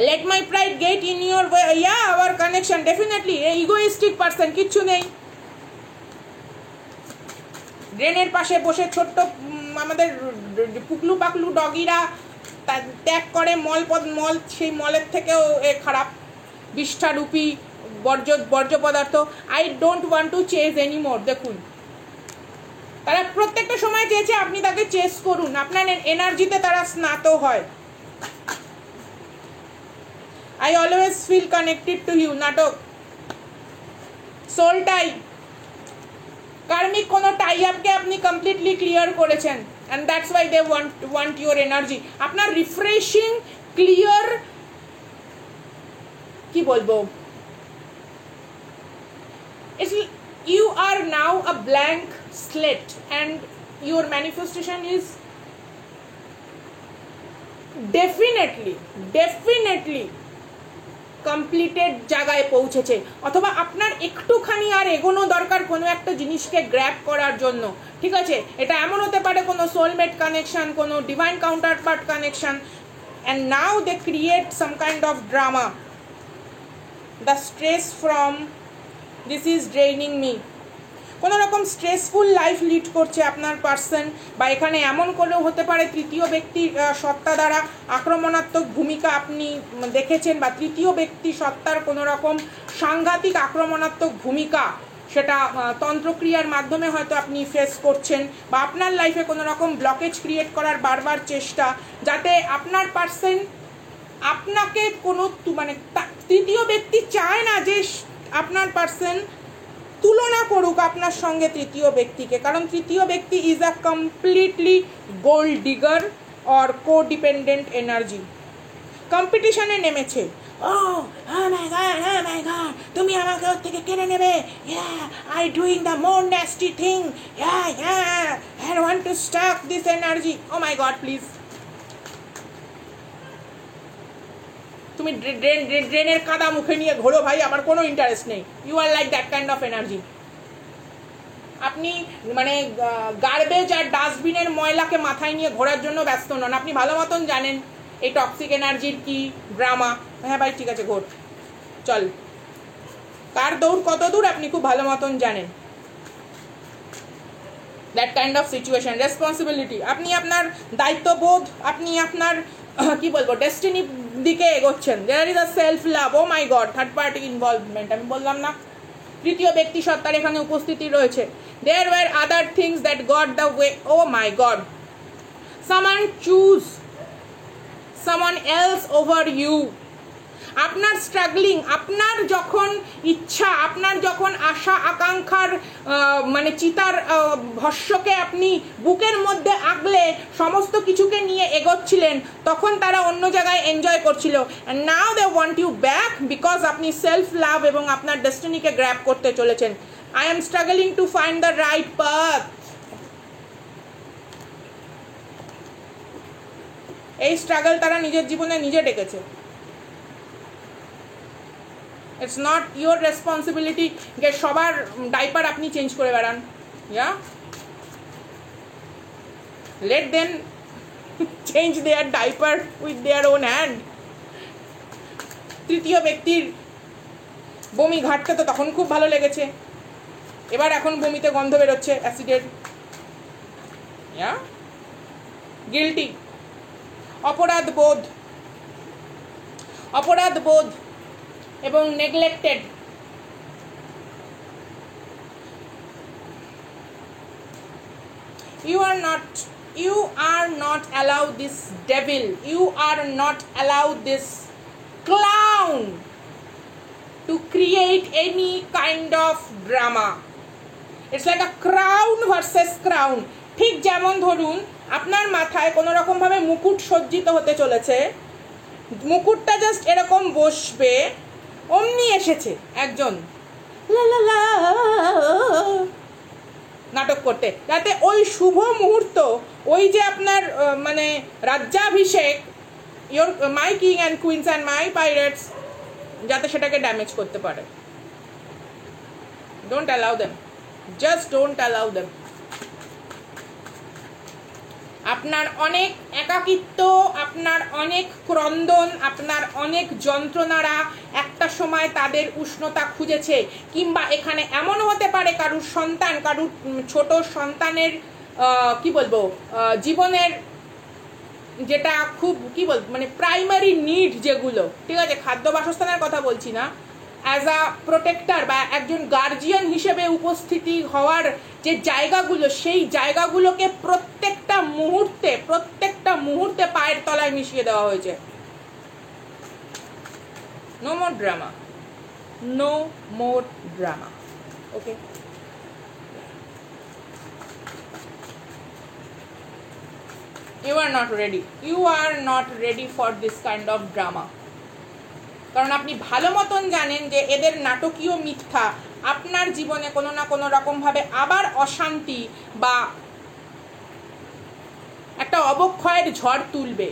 let my pride get in your way, yeah, our connection, definitely a egoistic person, কিচ্ছু নেই। ড্রেনের পাশে বসে ছোট্ট আমাদের পুকলু পাকলু ডগিরা ত্যাগ করে মল, সেই মলের থেকেও খারাপ বিষ্ঠারূপী বর্জ্য পদার্থ। I don't want to chase anymore. দেখুন, তারা প্রত্যেকটা সময় চেয়েছে আপনি তাকে চেস করুন, আপনার এনার্জিতে তারা স্নাত হয়। I always feel connected to you, নাটক। সোল টাই, কার্মিক কোনো টাই আপকে আপনি কমপ্লিটলি ক্লিয়ার করেছেন, and that's why they want your energy. আপনার রিফ্রেশিং, ক্লিয়ার, কি বলবো, you are now a blank slate and your manifestation is definitely definitely completed জায়গায় পৌঁছেছে, অথবা আপনার একটুখানি আর এগোনো দরকার কোনো একটা জিনিসকে গ্র্যাব করার জন্য, ঠিক আছে? এটা এমন হতে পারে কোনো সোলমেট কানেকশন, কোনো divine counterpart connection, and now they create some kind of drama. The stress from this is draining me, কোনো রকম স্ট্রেসফুল লাইফ লিড করছে আপনার পার্সন, বা এখানে এমন করেও হতে পারে তৃতীয় ব্যক্তির সত্তা দ্বারা আক্রমণাত্মক ভূমিকা আপনি দেখেছেন, বা তৃতীয় ব্যক্তি সত্তার কোনো রকম সাংঘাতিক আক্রমণাত্মক ভূমিকা সেটা তন্ত্রক্রিয়ার মাধ্যমে হয়তো আপনি ফেস করছেন, বা আপনার লাইফে কোনো রকম ব্লকেজ ক্রিয়েট করার বারবার চেষ্টা, যাতে আপনার পার্সন আপনাকে কোনো মানে তৃতীয় ব্যক্তি চায় না যে আপনার পার্সন তুলনা করুক আপনার সঙ্গে তৃতীয় ব্যক্তিকে, কারণ তৃতীয় ব্যক্তি is a completely gold digger or co dependent energy. কম্পিটিশনে নেমেছে, ও মাই গড তুমি আমাকে ওর থেকে কেড়ে নেবে, I doing the more nasty thing, I want to stuck this energy, oh my god please. তুমি ড্রেনের কাদা মুখে নিয়ে ঘোরো ভাই, আমার কোনো ইন্টারেস্ট নেই। You are like that kind of energy. আপনি মানে গার্বেজ আর ডাস্টবিনের ময়লাকে মাথায় নিয়ে ঘোরার জন্য ব্যস্ত নন, আপনি ভালো মতন জানেন এই টক্সিক এনার্জির কি ড্রামা। হ্যাঁ ভাই ঠিক আছে, ঘোর, চল, কার দৌড় কত দূর আপনি খুব ভালো মতন জানেন। That kind of situation, responsibility, আপনি আপনার দায়িত্ববোধ, আপনি আপনার কি বলবো ডেস্টিনির দিকে এগোচ্ছেন। There is a self love, oh my God, third party involvement, আমি বললাম না তৃতীয় ব্যক্তি সত্তার এখানে উপস্থিতি রয়েছে। There were other things that got the way, oh my God, someone choose someone else over you. আপনার স্ট্রাগলিং, আপনার যখন ইচ্ছা, আপনার যখন আশা আকাঙ্ক্ষার মানে চিতার ভস্যকে আপনি বুকের মধ্যে আগলে সমস্ত কিছুকে নিয়ে এগোচ্ছিলেন, তখন তারা অন্য জায়গায় এনজয় করছিল। And now they want you back because আপনি সেলফ লাভ এবং আপনার ডেস্টিনিকে গ্র্যাব করতে চলেছেন। I am struggling to find the right path. এই স্ট্রাগল তারা নিজের জীবনে নিজে ডেকেছে। ইটস নট ইয়োর রেসপন্সিবিলিটি যে সবার ডাইপার আপনি চেঞ্জ করে বেড়ান। Yeah, let them change their diaper with their own hand. তৃতীয় ব্যক্তির বমি ঘাটতে তো তখন খুব ভালো লেগেছে, এবার এখন বমিতে গন্ধ বেরোচ্ছে অ্যাসিডের। ইয়া, গিল্টি, অপরাধ বোধ এবং neglected. You are not allowed this devil, you are not allowed this clown to create any kind of drama. It's like a crown versus crown. ঠিক যেমন ধরুন আপনার মাথায় কোনো রকম ভাবে মুকুট সজ্জিত হতে চলেছে, মুকুটটা জাস্ট এরকম বসবে, অমনি এসেছে একজন নাটক করতে, যাতে ওই শুভ মুহূর্ত, ওই যে আপনার মানে রাজ্যাভিষেক, your my king and queens and my pirates, যাতে সেটাকে ড্যামেজ করতে পারে। Don't allow them, just don't allow them. আপনার অনেক একাকিত্ব, আপনার অনেক ক্রন্দন, আপনার অনেক যন্ত্রণারা একটা সময় তাদের উষ্ণতা খুঁজেছে, কিংবা এখানে এমনও হতে পারে কারুর সন্তান, কারুর ছোট সন্তানের কি বলবো জীবনের যেটা খুব কি বলবো মানে প্রাইমারি নিড যেগুলো, ঠিক আছে, খাদ্য বাসস্থানের কথা বলছি না, অ্যাজ আ প্রোটেক্টর বা একজন গার্জিয়ান হিসেবে উপস্থিতি হওয়ার যে জায়গাগুলো, সেই জায়গাগুলোকে প্রত্যেকটা মুহূর্তে পায়ের তলায় মিশিয়ে দেওয়া হয়েছে। No more drama, no more drama, okay? You are not ready for this kind of drama. কারণ আপনি ভালো মতন জানেন যে এদের নাটকীয় মিথ্যা আপনার জীবনে কোনো না কোনো রকম ভাবে আবার অশান্তি বা একটা অবক্ষয়ের ঝড় তুলবে।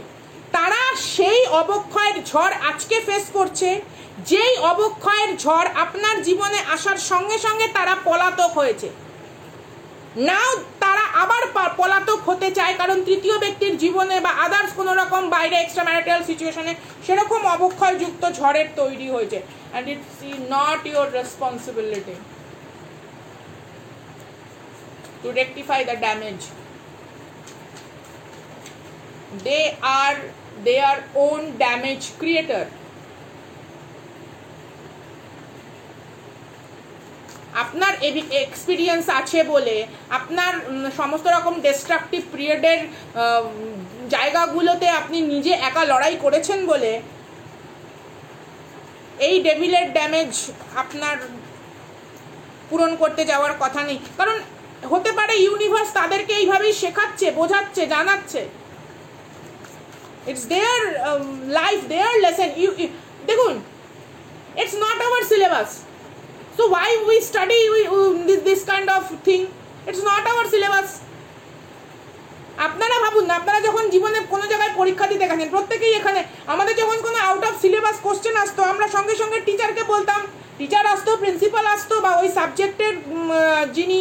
তারা সেই অবক্ষয়ের ঝড় আজকে ফেস করছে, যেই অবক্ষয়ের ঝড় আপনার জীবনে আসার সঙ্গে সঙ্গে তারা পলাতক হয়েছে। নাও তারা আবার পলাতক হতে চায়, কারণ তৃতীয় ব্যক্তির জীবনে বা আদার্স কোনো রকম বাইরে এক্সট্রা ম্যারিটাল সিচুয়েশনে সেরকম অবক্ষয়যুক্ত ঝড়ের তৈরি হয়েছে। And it's not your responsibility to rectify the damage. They are their own damage creator. আপনার এক্সপিরিয়েন্স আছে বলে, আপনার সমস্ত রকম ডিস্ট্রাকটিভ পিরিয়ডের জায়গাগুলোতে আপনি নিজে একা লড়াই করেছেন বলে এই ডেভিলের ড্যামেজ আপনার পূরণ করতে যাওয়ার কথা নেই। কারণ হতে পারে ইউনিভার্স তাদেরকে এইভাবেই শেখাচ্ছে, বোঝাচ্ছে, জানাচ্ছে। It's their life, their lesson. দেখুন, it's not our syllabus. So why we study this kind of thing? It's not our syllabus. আপনারা ভাবুন না, আপনারা যখন জীবনে কোনো জায়গায় পরীক্ষা দিতে গেছেন, প্রত্যেকেই এখানে আমাদের যখন কোনো আউট অফ সিলেবাস কোশ্চেন আসতো, আমরা সঙ্গে সঙ্গে টিচারকে বলতাম, টিচার আসতো, প্রিন্সিপাল আসতো, বা ওই সাবজেক্টের যিনি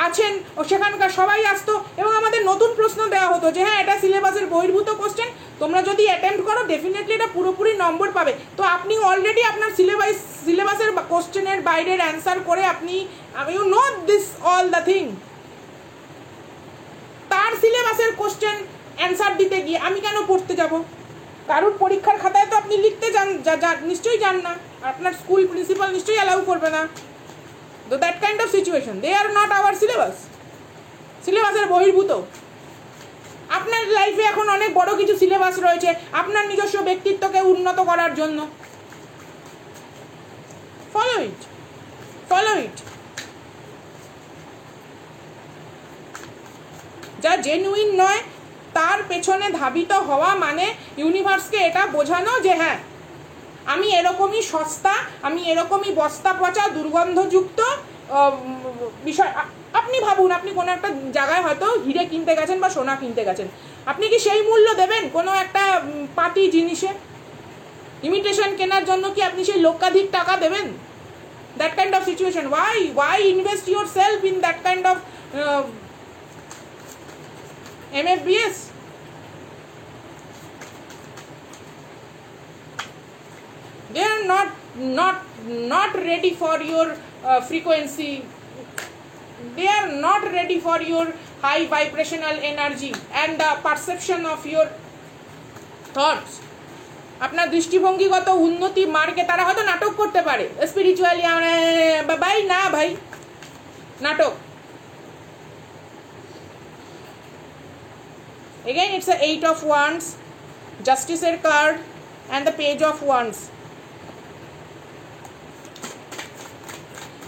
আছেন সেখানকার সবাই আসতো, এবং আমাদের নতুন প্রশ্ন দেওয়া হতো যে হ্যাঁ এটা সিলেবাসের বহির্ভূত কোশ্চেন, তোমরা যদি অ্যাটেম্প্ট করো ডেফিনেটলি এটা পুরোপুরি নম্বর পাবে। তো আপনি অলরেডি আপনার সিলেবাসের কোশ্চেনের বাইরের অ্যান্সার করে আপনি you know this all the thing. তার সিলেবাসের কোশ্চেন অ্যান্সার দিতে গিয়ে আমি কেন পড়তে যাব? কারুর পরীক্ষার খাতায় তো আপনি লিখতে নিশ্চয়ই জান না, আপনার স্কুল প্রিন্সিপাল নিশ্চয়ই অ্যালাউ করবে না। তো that kind of situation, they are not our syllabus, সিলেবাসের বহির্ভূত। আপনার লাইফে এখন অনেক বড় কিছু সিলেবাস রয়েছে আপনার নিজস্ব ব্যক্তিত্বকে উন্নত করার জন্য। ফলো ইট, ফলো ইট। যা জেনুইন নয় তার পেছনে ধাবিত হওয়া মানে ইউনিভার্সকে এটা বোঝানো যে হ্যাঁ আমি এরকমই সস্তা, আমি এরকমই বস্তা পচা দুর্গন্ধযুক্ত বিষয়। আপনি ভাবুন, আপনি কোনো একটা জায়গায় হয়তো হিরে কিনতে গেছেন বা সোনা কিনতে গেছেন, আপনি কি সেই মূল্য দেবেন কোনো একটা পাতি জিনিসে? ইমিটেশন কেনার জন্য কি আপনি সেই লক্ষাধিক টাকা দেবেন? That kind of situation. Why invest yourself in that kind of MFBS? They are not ready for your frequency. They are not ready for your high vibrational energy and the perception of your thoughts. আপনার দৃষ্টিভঙ্গিগত উন্নতি মার্গে তারা হয়তো নাটক করতে পারে স্পিরিচুয়ালি, ভাই না ভাই, নাটক। Again, it's a 8 of Wands, Justice's card, and the Page of Wands.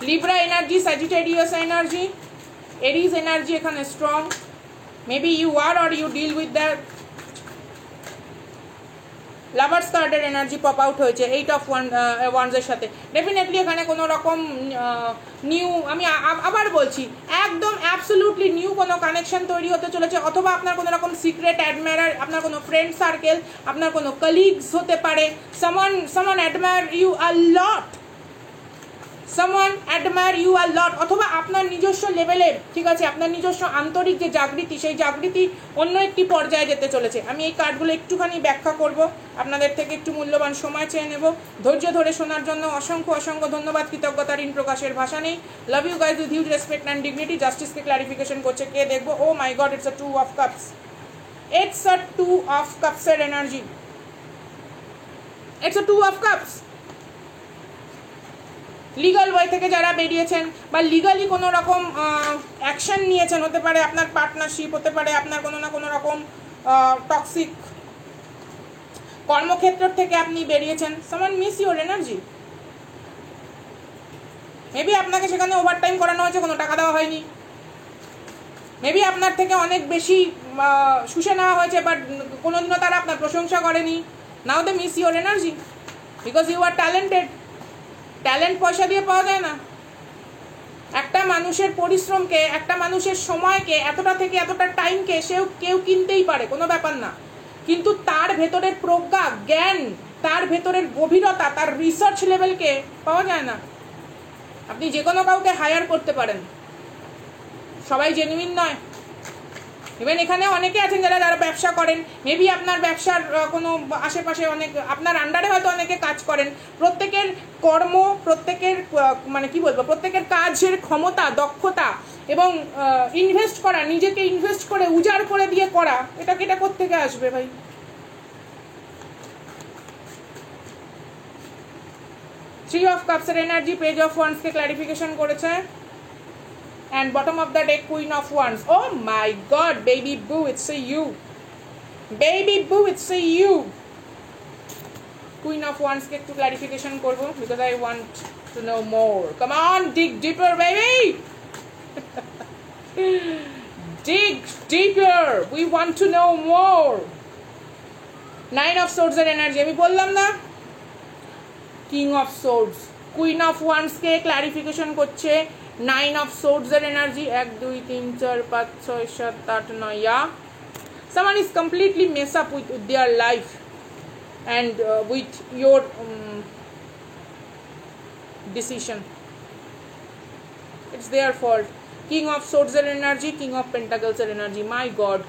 Libra energy, Sagittarius energy, Aries energy এখানে strong. Maybe you are or you deal with that. Lovers কার্ডের এনার্জি পপ আউট হয়েছে 8 অফ ওয়ান্ডসের সাথে। ডেফিনেটলি এখানে কোনো রকম নিউ, আমি আবার বলছি, একদম অ্যাবসলিউটলি নিউ কোনো কানেকশন তৈরি হতে চলেছে, অথবা আপনার কোনো রকম সিক্রেট অ্যাডমায়ার, আপনার কোনো ফ্রেন্ড সার্কেল, আপনার কোনো কলিগস হতে পারে, someone admire you a lot, someone admire you a lot, অথবা আপনার নিজস্ব লেভেলের, ঠিক আছে, আপনার নিজস্ব আন্তরিক যে জাগৃতি, সেই জাগৃতি অন্য একটি পর্যায়ে যেতে চলেছে। আমি এই কার্ডগুলো একটুখানি ব্যাখ্যা করব, আপনাদের থেকে একটু মূল্যবান সময় চেয়ে নেব। ধৈর্য ধরে শোনার জন্য অসংখ্য অসংখ্য ধন্যবাদ, কৃতজ্ঞতা ঋণ প্রকাশের ভাষা নেই। Love you guys with huge respect and dignity. জাস্টিসকে ক্লারিফিকেশন করছে কে দেখবো? Oh my God, it's a 2 of cups. It's a 2 of কাপসের energy, it's a 2 of cups. Legal way থেকে যারা বেরিয়েছেন বা লিগালি কোনো রকম অ্যাকশন নিয়েছেন, হতে পারে আপনার পার্টনারশিপ, হতে পারে আপনার কোনো না কোনো রকম টক্সিক কর্মক্ষেত্র থেকে আপনি বেরিয়েছেন, someone miss your energy. Maybe আপনাকে সেখানে ওভারটাইম করানো হয়েছে, কোনো টাকা দেওয়া হয়নি। মেবি আপনার থেকে অনেক বেশি শুষে নেওয়া হয়েছে, বাট কোনোদিনও তারা আপনার প্রশংসা করেনি। Now they miss your energy because you are talented. Talent পয়সা দিয়ে পাওয়া যায় না। একটা মানুষের পরিশ্রমকে, একটা মানুষের সময়কে, এতটা থেকে এতটা টাইমকে কেউ কিনতেই পারে, কোনো ব্যাপার না। কিন্তু তার ভেতরের প্রজ্ঞা, জ্ঞান, তার ভেতরের গভীরতা, তার রিসার্চ লেভেলকে পাওয়া যায় না। আপনি যে কোনো কাউকে হায়ার করতে পারেন, সবাই জেনুইন নয়। ইভেন এখানে অনেকে আছেন যারা ব্যবসা করেন, মেবি আপনার ব্যবসার কোনো আশেপাশে অনেক আপনার আন্ডারে হয়তো অনেকে কাজ করেন। প্রত্যেকের কর্ম, প্রত্যেকের মানে কি বলবো, প্রত্যেকের কাজের ক্ষমতা, দক্ষতা এবং ইনভেস্ট করা, নিজেকে ইনভেস্ট করে উজাড় করে দিয়ে করা, এটা কোত্থেকে আসবে ভাই? থ্রি অফ কাপস এর energy page of wands K clarification করেছে। And bottom of the deck, Queen of Wands. Oh my God, baby boo, it's a you. Baby boo, it's a you. Queen of Wands ke ekটু clarification korbo because I want to know more. Come on, dig deeper, baby. Dig deeper. We want to know more. Nine of Swords er energy. Ami bollam na? King of Swords. Queen of Wands ke clarification korche. 9 of Swords er energy, 1 2 3 4 5 6 7 8 9. Yeah, someone is completely mess up with their life and with your decision. It's their fault. King of Swords er energy, King of Pentacles er energy. My God.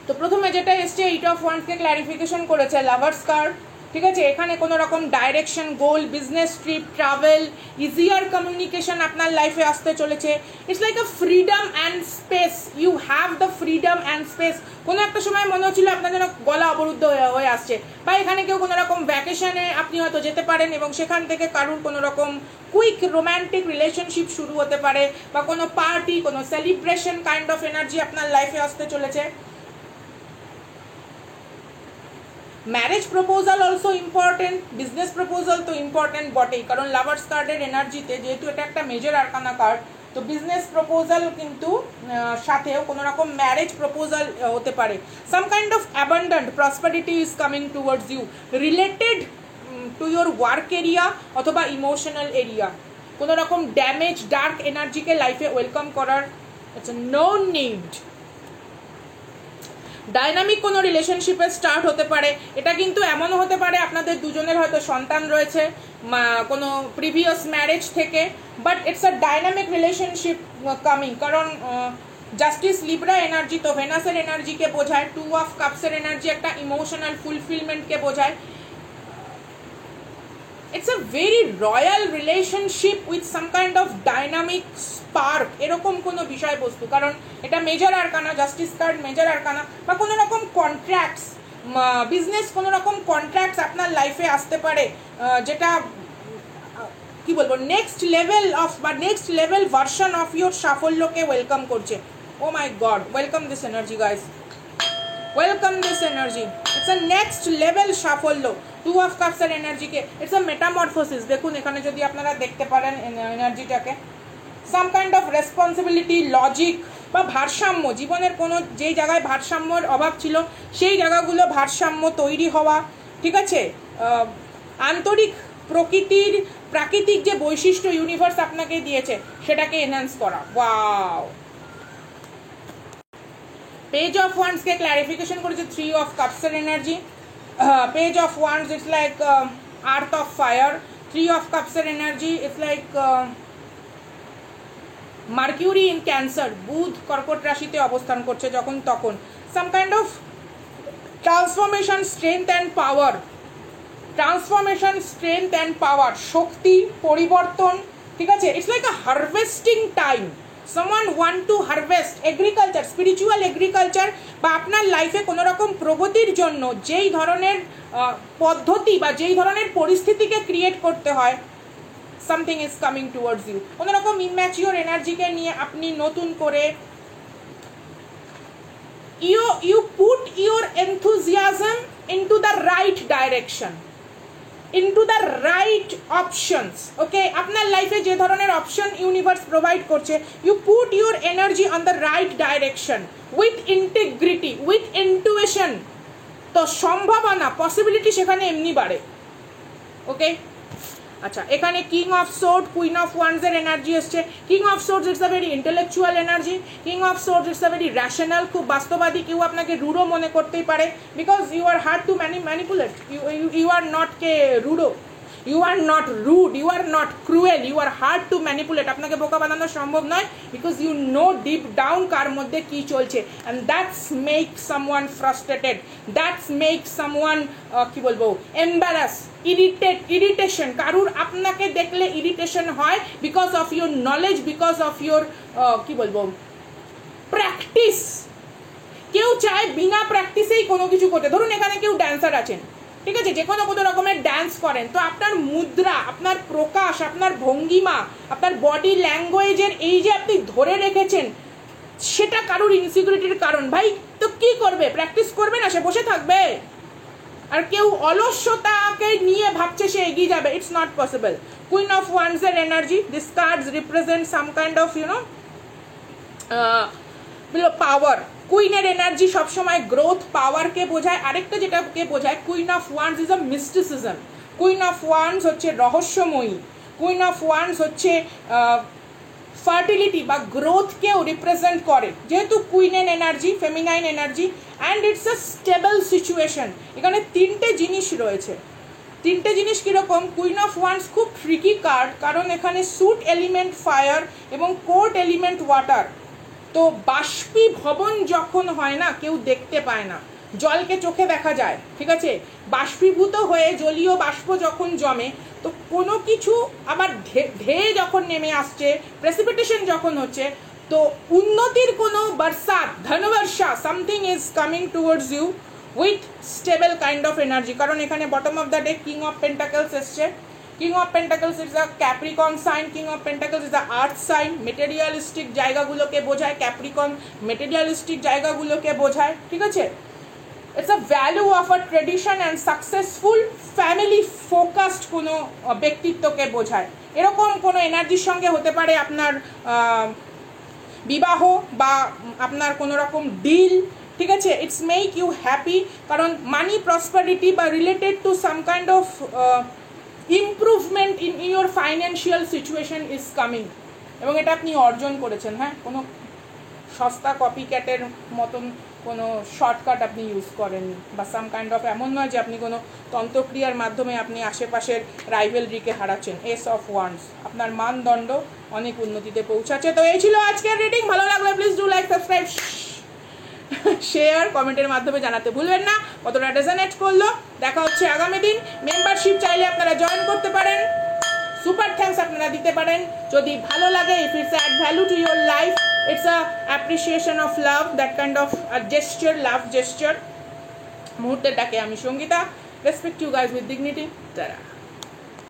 তো প্রথমে যেটা এসছে, 8 of Wands কে ক্লারিফিকেশন করেছে লাভার্স কার্ড। ঠিক আছে, এখানে কোনো রকম direction, goal, business trip, travel, easier communication আপনার লাইফে আসতে চলেছে। It's like a freedom and space. You have the freedom and space. কোনো একটা সময় মনে হচ্ছিল আপনার যেন গলা অবরুদ্ধ হয়ে আসছে, বা এখানে কেউ কোনো রকম ভ্যাকেশনে আপনি হয়তো যেতে পারেন এবং সেখান থেকে কারুর কোনো রকম কুইক রোম্যান্টিক রিলেশনশিপ শুরু হতে পারে, বা কোনো পার্টি, কোনো সেলিব্রেশন কাইন্ড অফ এনার্জি আপনার লাইফে আসতে চলেছে। Marriage proposal also important, business proposal তো ইম্পর্টেন্ট বটেই, কারণ লাভার্স কার্ডের এনার্জিতে যেহেতু এটা একটা মেজর আরকানা কার্ড, তো বিজনেস প্রপোজাল কিন্তু সাথেও কোনো রকম ম্যারেজ প্রপোজাল হতে পারে। Some kind of abundant prosperity is coming towards you, related to your work area অথবা ইমোশনাল এরিয়া। কোনো রকম ড্যামেজ, ডার্ক এনার্জিকে লাইফে ওয়েলকাম করার ইটস নো নিড। ডাইনামিক কোনো রিলেশনশিপে স্টার্ট হতে পারে। এটা কিন্তু এমনও হতে পারে আপনাদের দুজনের হয়তো সন্তান রয়েছে কোনো প্রিভিয়াস ম্যারেজ থেকে, but it's a dynamic relationship coming, কারণ জাস্টিস লিব্রা এনার্জি তো ভেনাসের এনার্জিকে বোঝায়, 2 অফ কাপসের এনার্জি একটা ইমোশনাল ফুলফিলমেন্টকে বোঝায়। It's a very royal relationship with some kind of dynamic spark, এরকম কোনো বিষয়বস্তু, কারণ এটা major arcana, justice card major arcana, বা কোনো রকম কন্ট্রাক্টস, বিজনেস কোনো রকম কন্ট্রাক্টস আপনার লাইফে আসতে পারে, যেটা কি বলবো নেক্সট লেভেল অফ বা next level version of your সাফল্যকে ওয়েলকাম করছে। Oh my God, welcome this energy guys, welcome this energy. It's a next level সাফল্য। 2 অফ কাপসের এনার্জিকে ইটস আ মেটামরফোসিস। দেখুন এখানে যদি আপনারা দেখতে পারেন এনার্জিটাকে, some kind of responsibility, logic বা ভারসাম্য, জীবনের কোনো যেই জায়গায় ভারসাম্যর অভাব ছিল সেই জায়গাগুলো ভারসাম্য তৈরি হওয়া। ঠিক আছে, আন্তরিক প্রাকৃতিক যে বৈশিষ্ট্য ইউনিভার্স আপনাকে দিয়েছে সেটাকে এনহ্যান্স করা। ওয়াও। পেজ অফ ওয়ান্ডসকে ক্লারিফিকেশন করেছে 3 অফ কাপসের energy. Page of wands it's like earth of fire. 3 of কাপসের energy it's like Mercury in Cancer, বুধ কর্কট রাশিতে অবস্থান করছে যখন তখন। Some kind of transformation, strength and power, transformation, strength and power, শক্তি, পরিবর্তন। ঠিক আছে, it's like a harvesting time. someone want to harvest, agriculture, spiritual agriculture, বা আপনার লাইফে কোনো রকম প্রগতির জন্য যেই ধরনের পদ্ধতি বা যেই ধরনের পরিস্থিতিকে ক্রিয়েট করতে হয়, something is coming towards you। কোনো রকম ইম্যাচিওর এনার্জিকে নিয়ে আপনি নতুন করে you put your enthusiasm into the right direction, into the right options। ওকে, আপনার লাইফে যে ধরনের অপশন ইউনিভার্স প্রোভাইড করছে, you put your energy on the right direction with integrity, with intuition, তো সম্ভাবনা, পসিবিলিটি সেখানে এমনি বাড়ে। ওকে, আচ্ছা, এখানে king of sword, queen of ওয়ান্সের এনার্জি এসছে। King of swords it's a very intellectual energy. King of swords it's a very rational, খুব বাস্তববাদী। কেউ আপনাকে রুডো মনে করতেই পারে, because you are hard to manipulate. You are not কে রুডো, you are not rude, you are not cruel, you are hard to manipulate. আপনাকে বোকা বানানো সম্ভব নয়, because you know deep down কার মধ্যে কি চলছে। And that's make someone frustrated, that's make someone কি বলবো, এম্বারাস, ইরিটেশন। কারুর আপনাকে দেখলে ইরিটেশন হয় because of your knowledge, because of your কি বলবো, প্র্যাকটিস। কেউ চায় বিনা প্র্যাকটিসেই কোনো কিছু করতে। ধরুন এখানে কেউ ড্যান্সার আছেন, ঠিক আছে, যে কোনো রকমের ডান্স করেন, তো আপনার মুদ্রা, আপনার প্রকাশ, আপনার ভঙ্গিমা, আপনার বডি ল্যাঙ্গুয়েজের এই যে আপনি ধরে রেখেছেন, সেটা কারুর ইনসিকিউরিটির কারণ। ভাই তো কি করবে, প্র্যাকটিস করবে না, সে বসে থাকবে? আর কেউ অলস্যতাকে নিয়ে ভাবছে সে এগিয়ে যাবে, it's not possible. Queen of ওয়ান্সের energy, this cards represent some kind of power. কুইনের এনার্জি সবসময় গ্রোথ, পাওয়ারকে বোঝায়। আরেকটা যেটাকে বোঝায়, queen of wands is a mysticism. Queen of wands হচ্ছে রহস্যময়ী। কুইন অফ ওয়ান্স হচ্ছে ফার্টিলিটি বা গ্রোথকেও রিপ্রেজেন্ট করে, যেহেতু কুইনের energy feminine energy, and it's a stable situation. এখানে তিনটে জিনিস রয়েছে। তিনটে জিনিস কীরকম? কুইন অফ ওয়ান্স খুব ট্রিকি কার্ড, কারণ এখানে স্যুট এলিমেন্ট ফায়ার এবং কোর্ট এলিমেন্ট ওয়াটার। তো বাষ্পীভবন যখন হয় না, কেউ দেখতে পায় না, জলকে চোখে দেখা যায়, ঠিক আছে, বাষ্পীভূত হয়ে জলীয় বাষ্প যখন জমে, তো কোনো কিছু আবার ঢেয়ে যখন নেমে আসছে, প্রেসিপিটেশন যখন হচ্ছে, তো উন্নতির কোনো বর্ষাত, ধনবর্ষা, something is coming towards you with stable kind of energy. কারণ এখানে bottom of the day king of pentacles এসছে। King of Pentacles is a Capricorn sign. King of Pentacles is the earth sign. Materialistic জায়গাগুলোকে বোঝায়। Capricorn materialistic জায়গাগুলোকে বোঝায়, ঠিক আছে। It's a value of a tradition and successful family focused কোনো ব্যক্তিত্বকে বোঝায়। এরকম কোনো এনার্জির সঙ্গে হতে পারে আপনার বিবাহ বা আপনার কোনো রকম ডিল, ঠিক আছে। ইটস মেক ইউ হ্যাপি, কারণ মানি প্রসপারিটি বা related to some kind of improvement in your financial situation is coming, এবং এটা আপনি অর্জন করেছেন। হ্যাঁ, কোনো সস্তা কপি ক্যাটের মতন কোনো শর্টকাট আপনি ইউজ করেননি, বা সাম কাইন্ড অফ, এমন নয় যে আপনি কোনো তন্ত্রক্রিয়ার মাধ্যমে আপনি আশেপাশের রাইভেলরিকে হারাচ্ছেন। এস অফ ওয়ান্স, আপনার মানদণ্ড অনেক উন্নতিতে পৌঁছাচ্ছে। তো এই ছিল আজকের রিডিং। ভালো লাগলে please do like, subscribe, share, কমেন্টের মাধ্যমে জানাতে ভুলবেন না কতটা রেজোনেট করলো। দেখা হচ্ছে আগামী দিন। মেম্বারশিপ চাইলে আপনারা জয়েন করতে পারেন, সুপার থ্যাঙ্কস আপনারা দিতে পারেন যদি ভালো লাগে। If it's add value to your life, it's a appreciation of love, that kind of gesture, love gesture. মুহূর্তেটাকে আমি Sangeeta, respect you guys with dignity. তারা